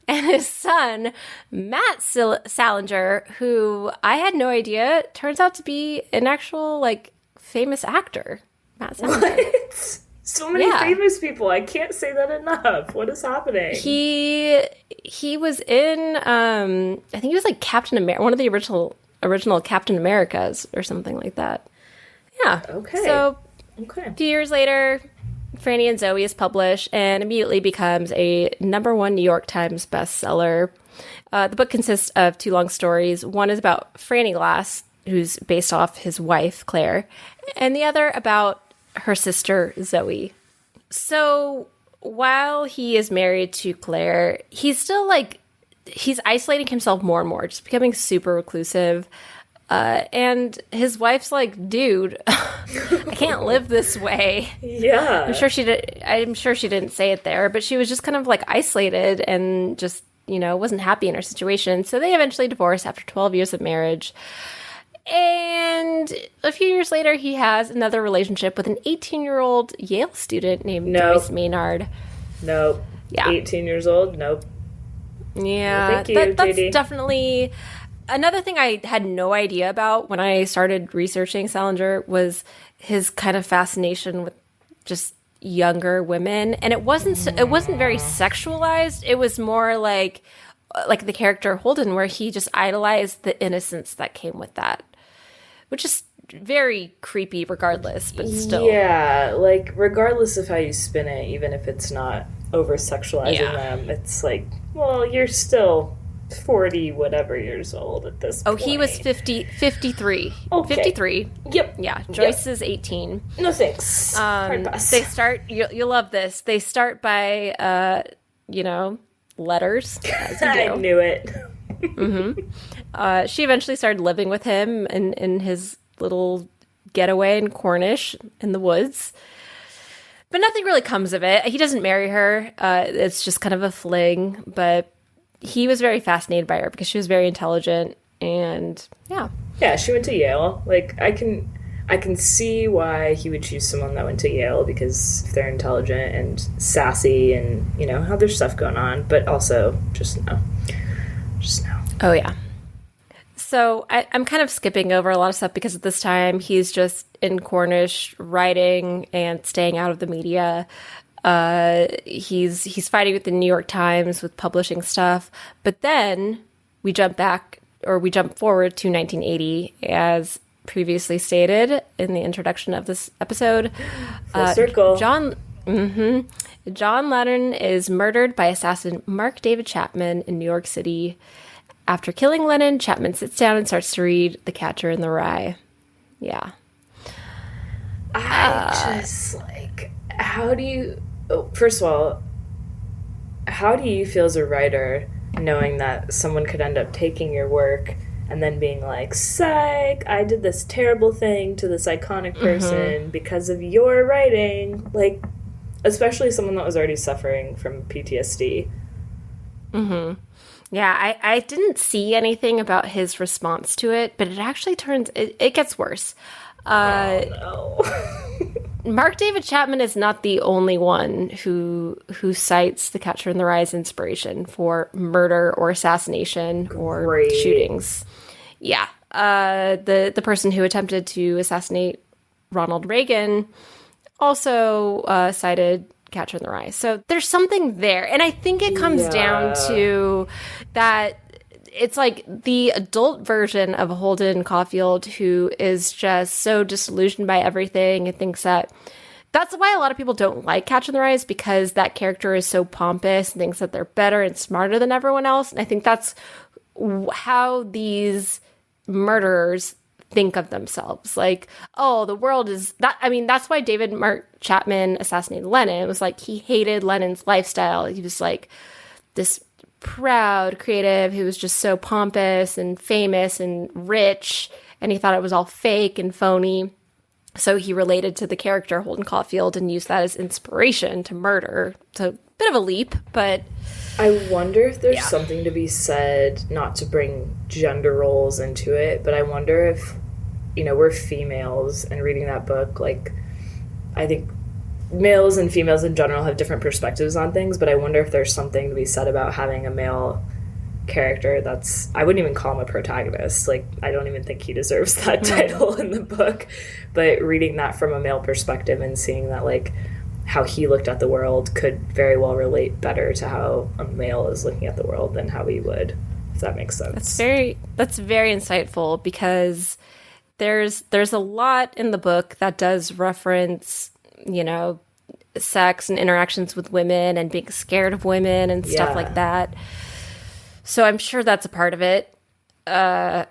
And his son, Matt Salinger, who I had no idea, turns out to be an actual, like, famous actor. Matt Salinger. What? So many famous people. I can't say that enough. What is happening? He was in, I think he was like Captain America, one of the original Captain Americas or something like that. Yeah. Okay. So a few years later, Franny and Zooey is published and immediately becomes a #1 New York Times bestseller. The book consists of 2 long stories. One is about Franny Glass, who's based off his wife, Claire, and the other about her sister, Zooey. So while he is married to Claire, he's still he's isolating himself more and more, just becoming super reclusive. And his wife's like, dude, I can't live this way. Yeah. I'm sure she didn't say it there, but she was just kind of like isolated and just, wasn't happy in her situation. So they eventually divorced after 12 years of marriage. And a few years later, he has another relationship with an 18-year-old Yale student named Joyce Maynard. Nope. Yeah. 18 years old? Nope. Yeah. No, thank you, that's JD. Definitely... Another thing I had no idea about when I started researching Salinger was his kind of fascination with just younger women. And it wasn't very sexualized. It was more like the character Holden, where he just idolized the innocence that came with that. Which is very creepy regardless, but still. Yeah, regardless of how you spin it, even if it's not over-sexualizing them, it's like, well, you're still 40 whatever years old at this point. Oh, he was 53. Okay. 53. Yep. Yeah, Joyce is 18. No thanks. Hard pass. They start, you'll love this, they start by, letters, as you do. I knew it. Mm-hmm. She eventually started living with him in his little getaway in Cornish in the woods. But nothing really comes of it. He doesn't marry her. It's just kind of a fling. But he was very fascinated by her because she was very intelligent. And yeah. Yeah, she went to Yale. I can see why he would choose someone that went to Yale, because if they're intelligent and sassy and, have their stuff going on. But also, just no. Oh, yeah. So I'm kind of skipping over a lot of stuff because at this time he's just in Cornish writing and staying out of the media. He's fighting with the New York Times with publishing stuff. But then we jump forward to 1980, as previously stated in the introduction of this episode. Full circle. John Lennon is murdered by assassin Mark David Chapman in New York City. After killing Lennon, Chapman sits down and starts to read The Catcher in the Rye. Yeah. How do you... Oh, first of all, how do you feel as a writer knowing that someone could end up taking your work and then being like, psych, I did this terrible thing to this iconic person because of your writing? Especially someone that was already suffering from PTSD. Mm-hmm. Yeah, I didn't see anything about his response to it, but it actually it gets worse. No. Mark David Chapman is not the only one who cites The Catcher in the Rye as inspiration for murder or assassination or shootings. Yeah. The person who attempted to assassinate Ronald Reagan also cited Catcher in the Rye. So there's something there. And I think it comes down to that it's like the adult version of Holden Caulfield, who is just so disillusioned by everything and thinks that's why a lot of people don't like Catcher in the Rye, is because that character is so pompous and thinks that they're better and smarter than everyone else. And I think that's how these murderers think of themselves. The world is that. I mean, that's why David Mark Chapman assassinated Lennon. It was he hated Lennon's lifestyle. He was this proud creative who was just so pompous and famous and rich, and he thought it was all fake and phony. So he related to the character Holden Caulfield and used that as inspiration to murder. So a bit of a leap, but I wonder if there's something to be said, not to bring gender roles into it, but I wonder if, we're females and reading that book, I think males and females in general have different perspectives on things, but I wonder if there's something to be said about having a male character that's, I wouldn't even call him a protagonist. Like, I don't even think he deserves that title in the book. But reading that from a male perspective and seeing that, like, how he looked at the world could very well relate better to how a male is looking at the world than how he would, if that makes sense. That's very insightful, because there's a lot in the book that does reference, you know, sex and interactions with women and being scared of women and stuff like that. So I'm sure that's a part of it. There's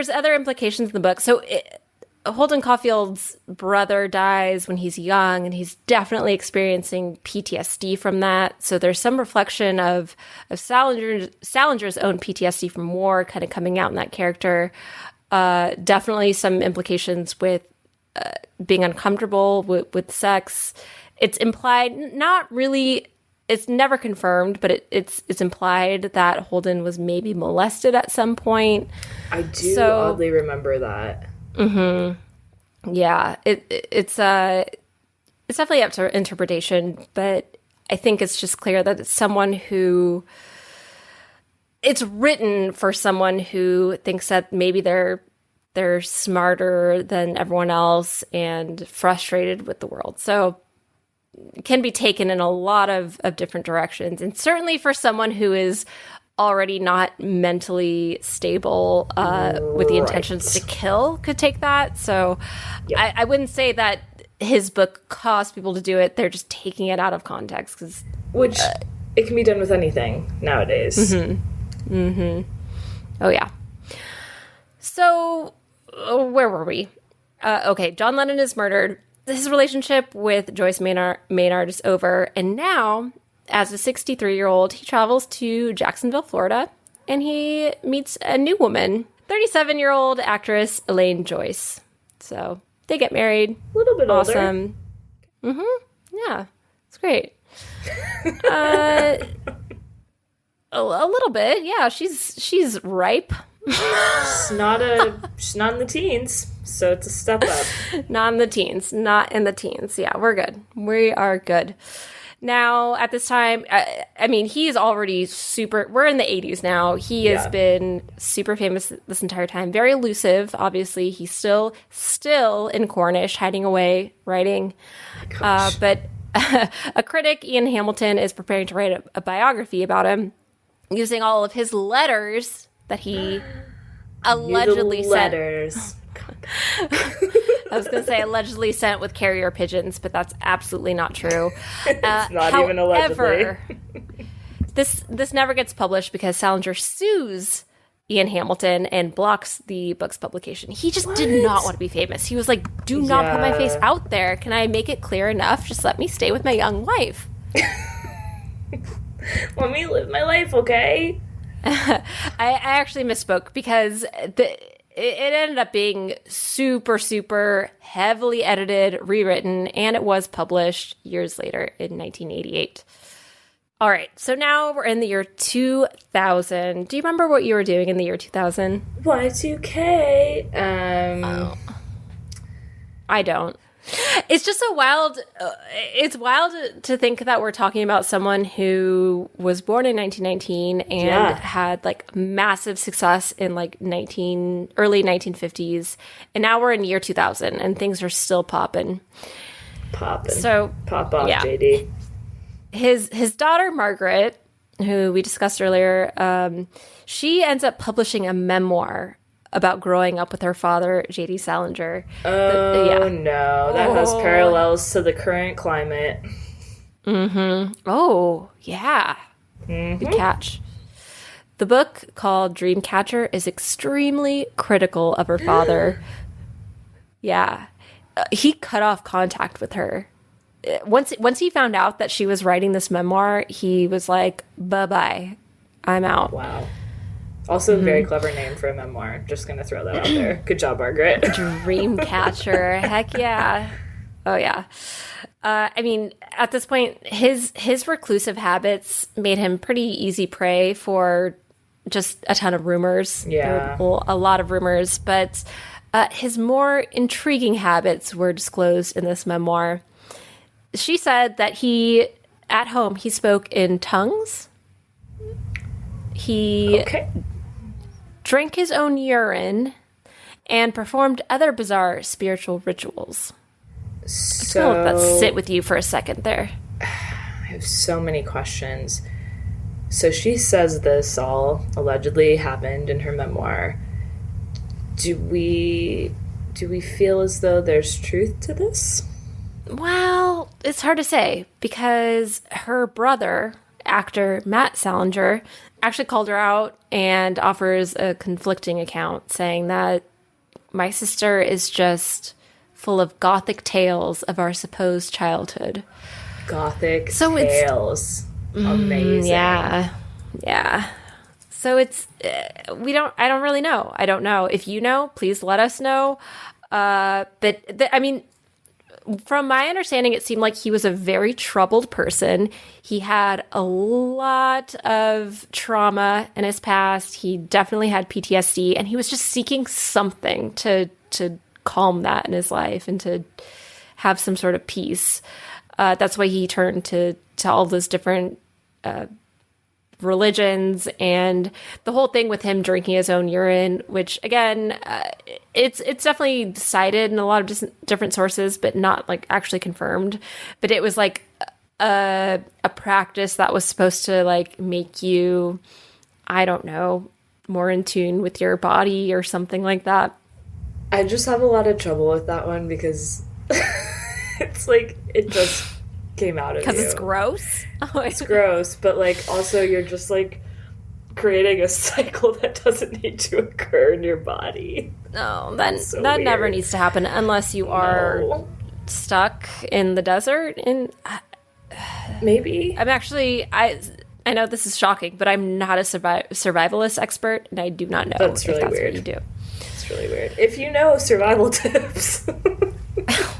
other implications in the book. So Holden Caulfield's brother dies when he's young, and he's definitely experiencing PTSD from that. So there's some reflection of Salinger's own PTSD from war kind of coming out in that character. Definitely some implications with being uncomfortable with sex. It's implied, not really, it's never confirmed, but it's implied that Holden was maybe molested at some point. I do oddly remember that. Mm-hmm. Yeah, it's definitely up to interpretation, but I think it's just clear that it's someone who, it's written for someone who thinks that maybe they're smarter than everyone else and frustrated with the world. So it can be taken in a lot of different directions. And certainly for someone who is already not mentally stable with the intentions to kill could take that. So I wouldn't say that his book caused people to do it. They're just taking it out of context. Which it can be done with anything nowadays. Mm-hmm. Mm-hmm. Oh, yeah. So where were we? Okay, John Lennon is murdered. His relationship with Joyce Maynard is over. And now, as a 63-year-old, he travels to Jacksonville, Florida, and he meets a new woman, 37-year-old actress Elaine Joyce. So they get married. A little bit awesome. Older. Mm-hmm. Yeah, it's great. A little bit, yeah. She's ripe. She's not in the teens, so it's a step up. Not in the teens. Yeah, we're good. We are good. Now, at this time, I mean, he is already we're in the 80s now. He has been super famous this entire time. Very elusive, obviously. He's still in Cornish, hiding away, writing. But a critic, Ian Hamilton, is preparing to write a biography about him using all of his letters that he allegedly sent. I was going to say allegedly sent with carrier pigeons, but that's absolutely not true. It's not even allegedly. This never gets published because Salinger sues Ian Hamilton and blocks the book's publication. He just did not want to be famous. He was like, do not put my face out there. Can I make it clear enough? Just let me stay with my young wife. Let me live my life, okay? I actually misspoke because it ended up being super, super heavily edited, rewritten, and it was published years later in 1988. All right, so now we're in the year 2000. Do you remember what you were doing in the year 2000? Y2K. I don't. It's just so wild. It's wild to think that we're talking about someone who was born in 1919 and had like massive success in like early 1950s, and now we're in year 2000 and things are still popping. So pop off, JD. His daughter Margaret, who we discussed earlier, she ends up publishing a memoir about growing up with her father, J.D. Salinger. No, that has parallels to the current climate. Mm-hmm. Oh, yeah. Mm-hmm. Good catch. The book, called Dreamcatcher, is extremely critical of her father. Yeah. He cut off contact with her. Once he found out that she was writing this memoir, he was like, bye-bye. I'm out. Wow. Also a very clever name for a memoir. Just going to throw that out there. Good job, Margaret. Dreamcatcher. Heck yeah. Oh, yeah. I mean, at this point, his reclusive habits made him pretty easy prey for just a ton of rumors. Yeah. A lot of rumors. But his more intriguing habits were disclosed in this memoir. she said that at home, he spoke in tongues. He drank his own urine and performed other bizarre spiritual rituals. So let that sit with you for a second there. I have so many questions. So she says this all allegedly happened in her memoir. Do we feel as though there's truth to this? Well, it's hard to say because her brother, actor Matt Salinger, actually called her out and offers a conflicting account, saying that my sister is just full of gothic tales of our supposed childhood. Gothic tales. Amazing. Yeah. So it's, I don't really know. I don't know. If you know, please let us know. I mean, from my understanding, it seemed like he was a very troubled person. He had a lot of trauma in his past. He definitely had PTSD, and he was just seeking something to calm that in his life and to have some sort of peace. That's why he turned to all those different religions, and the whole thing with him drinking his own urine, which again, it's definitely cited in a lot of different sources, but not like actually confirmed. But it was like a practice that was supposed to like make you, I don't know, more in tune with your body or something like that. I just have a lot of trouble with that one because it's like it just came out of you. Because it's gross? It's gross, but like also you're just like creating a cycle that doesn't need to occur in your body. No, that never needs to happen unless you are stuck in the desert. And maybe. I'm actually, I know this is shocking, but I'm not a survivalist expert, and I do not know that's really if that's weird. what you do. It's really weird. If you know survival tips,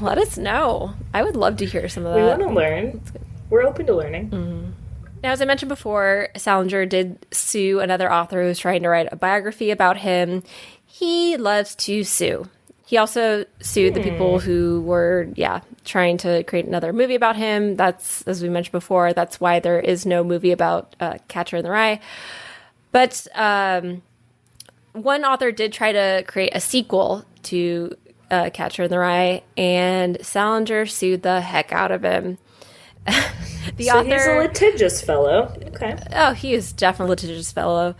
let us know. I would love to hear some of that. We want to learn. We're open to learning. Mm-hmm. Now, as I mentioned before, Salinger did sue another author who was trying to write a biography about him. He loves to sue. He also sued the people who were, trying to create another movie about him. That's, as we mentioned before, that's why there is no movie about Catcher in the Rye. But one author did try to create a sequel to Catcher in the Rye, and Salinger sued the heck out of him. He's a litigious fellow. Okay. Oh, he is definitely a litigious fellow.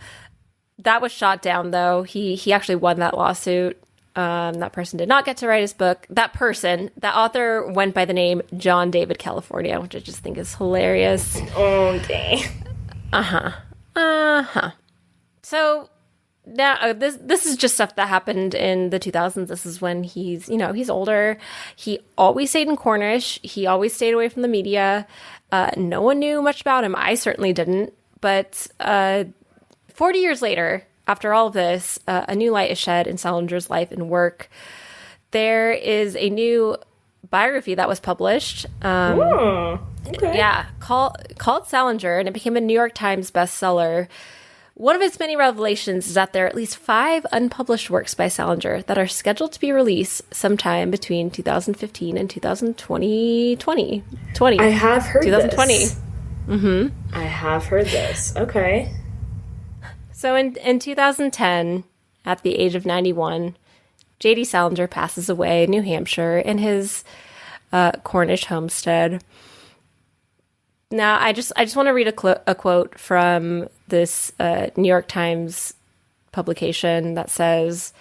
That was shot down, though. He actually won that lawsuit. That person did not get to write his book. That author went by the name John David California, which I just think is hilarious. Okay. So now this is just stuff that happened in the 2000s. This is when he's older. He always stayed in Cornish. He always stayed away from the media. No one knew much about him. I certainly didn't. But 40 years later, after all of this, a new light is shed in Salinger's life and work. There is a new biography that was published. Okay. Yeah, called Salinger, and it became a New York Times bestseller. One of its many revelations is that there are at least 5 unpublished works by Salinger that are scheduled to be released sometime between 2015 and 2020. I have heard 2020. this. Mm-hmm. I have heard this. Okay. So in 2010, at the age of 91, J.D. Salinger passes away in New Hampshire in his Cornish homestead. Now, I just want to read a quote from this New York Times publication that says,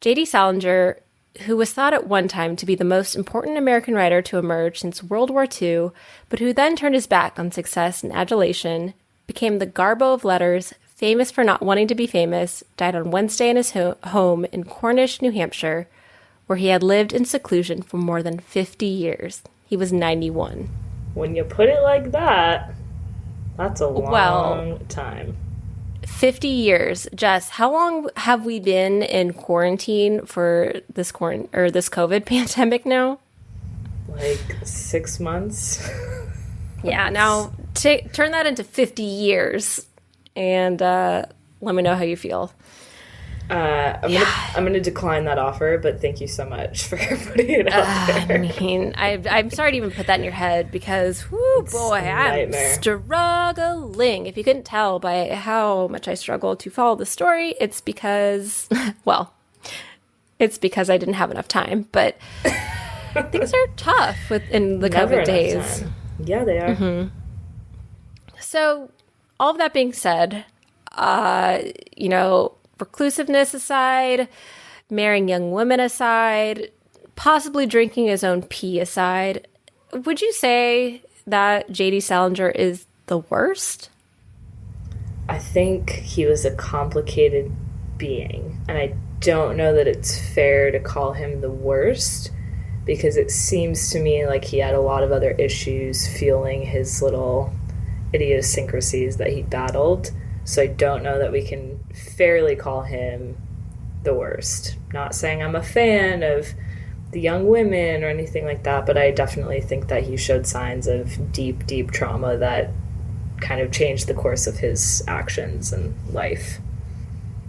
J.D. Salinger, who was thought at one time to be the most important American writer to emerge since World War II, but who then turned his back on success and adulation, became the Garbo of letters, famous for not wanting to be famous, died on Wednesday in his home in Cornish, New Hampshire, where he had lived in seclusion for more than 50 years. He was 91. When you put it like that, that's a long time. 50 years. Jess, how long have we been in quarantine for this COVID pandemic now? Like 6 months. Yeah, now turn that into 50 years and let me know how you feel. I'm gonna decline that offer, but thank you so much for putting it out there. I mean, I'm sorry to even put that in your head because, whoo, boy, I'm struggling. If you couldn't tell by how much I struggle to follow the story, it's because, well, it's because I didn't have enough time. But things are tough in the COVID days. Yeah, they are. Mm-hmm. So, all of that being said, reclusiveness aside, marrying young women aside, possibly drinking his own pee aside, would you say that J.D. Salinger is the worst? I think he was a complicated being, and I don't know that it's fair to call him the worst, because it seems to me like he had a lot of other issues fueling his little idiosyncrasies that he battled. So I don't know that we can fairly call him the worst. Not saying I'm a fan of the young women or anything like that, but I definitely think that he showed signs of deep, deep trauma that kind of changed the course of his actions and life.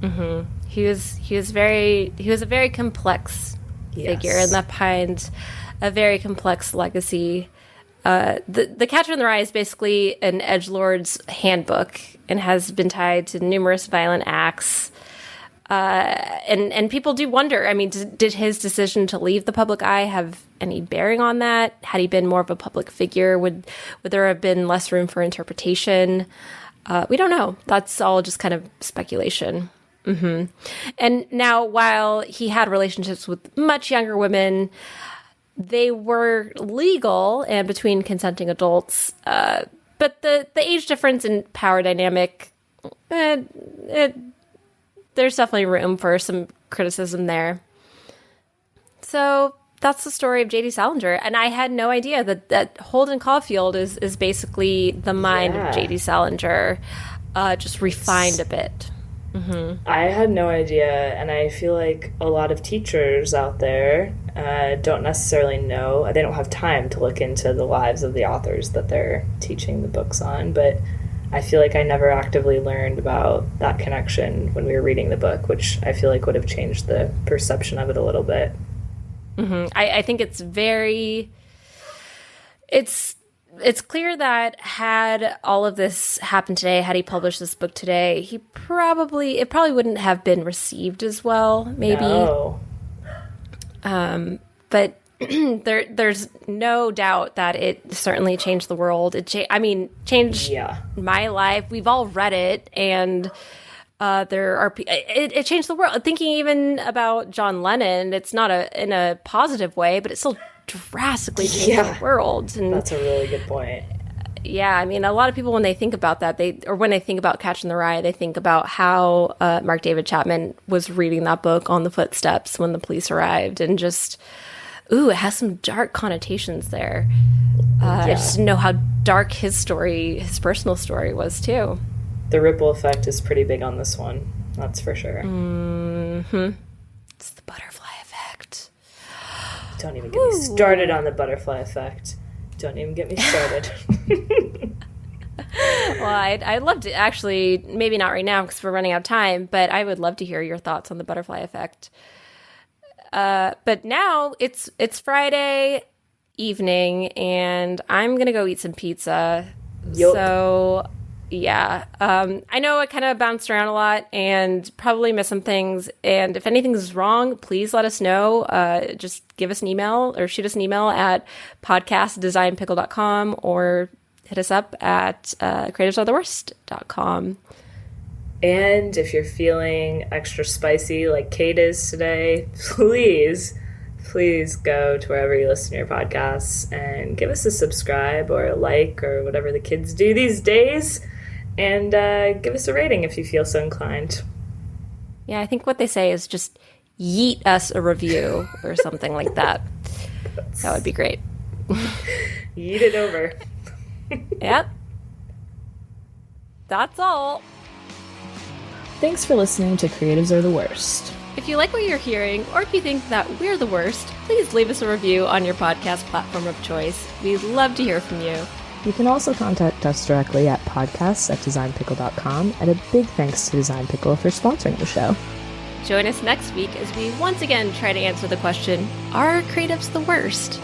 Mm-hmm. He was a very complex figure, and left behind a very complex legacy. The Catcher in the Rye is basically an edgelord's handbook and has been tied to numerous violent acts. And people do wonder, I mean, did his decision to leave the public eye have any bearing on that? Had he been more of a public figure, would there have been less room for interpretation? We don't know. That's all just kind of speculation. Mm-hmm. And now, while he had relationships with much younger women, they were legal and between consenting adults, but the age difference and power dynamic, there's definitely room for some criticism there. So that's the story of J.D. Salinger, and I had no idea that Holden Caulfield is basically the mind of J.D. Salinger, just refined a bit. Mm-hmm. I had no idea, and I feel like a lot of teachers out there don't necessarily know. They don't have time to look into the lives of the authors that they're teaching the books on, but I feel like I never actively learned about that connection when we were reading the book, which I feel like would have changed the perception of it a little bit. Mm-hmm. I think it's it's clear that had all of this happened today, had he published this book today, it probably wouldn't have been received as well, maybe. No. But there's no doubt that it certainly changed the world. It changed my life. We've all read it, and it changed the world. Thinking even about John Lennon, it's not in a positive way, but it still drastically changed the world. And that's a really good point. Yeah, I mean, a lot of people, when they think about that, when they think about Catcher in the Rye, they think about how Mark David Chapman was reading that book on the footsteps when the police arrived, and just, it has some dark connotations there. I just didn't know how dark his personal story was, too. The ripple effect is pretty big on this one, that's for sure. Mm-hmm. It's the butterfly effect. Don't even get me started on the butterfly effect. Don't even get me started. Well, I'd love to, actually, maybe not right now because we're running out of time, but I would love to hear your thoughts on the butterfly effect. But now it's Friday evening, and I'm going to go eat some pizza. Yup. So, yeah. I know I kind of bounced around a lot and probably missed some things. And if anything's wrong, please let us know. Just give us an email or shoot us an email at podcastdesignpickle.com or hit us up at creativesaretheworst.com. And if you're feeling extra spicy like Kate is today, please go to wherever you listen to your podcasts and give us a subscribe or a like or whatever the kids do these days. And give us a rating if you feel so inclined. Yeah, I think what they say is just yeet us a review or something like that. That would be great. Yeet it over. Yep. That's all. Thanks for listening to Creatives Are the Worst. If you like what you're hearing, or if you think that we're the worst, please leave us a review on your podcast platform of choice. We'd love to hear from you. You can also contact us directly at podcasts@designpickle.com, and a big thanks to Design Pickle for sponsoring the show. Join us next week as we once again try to answer the question, are creatives the worst?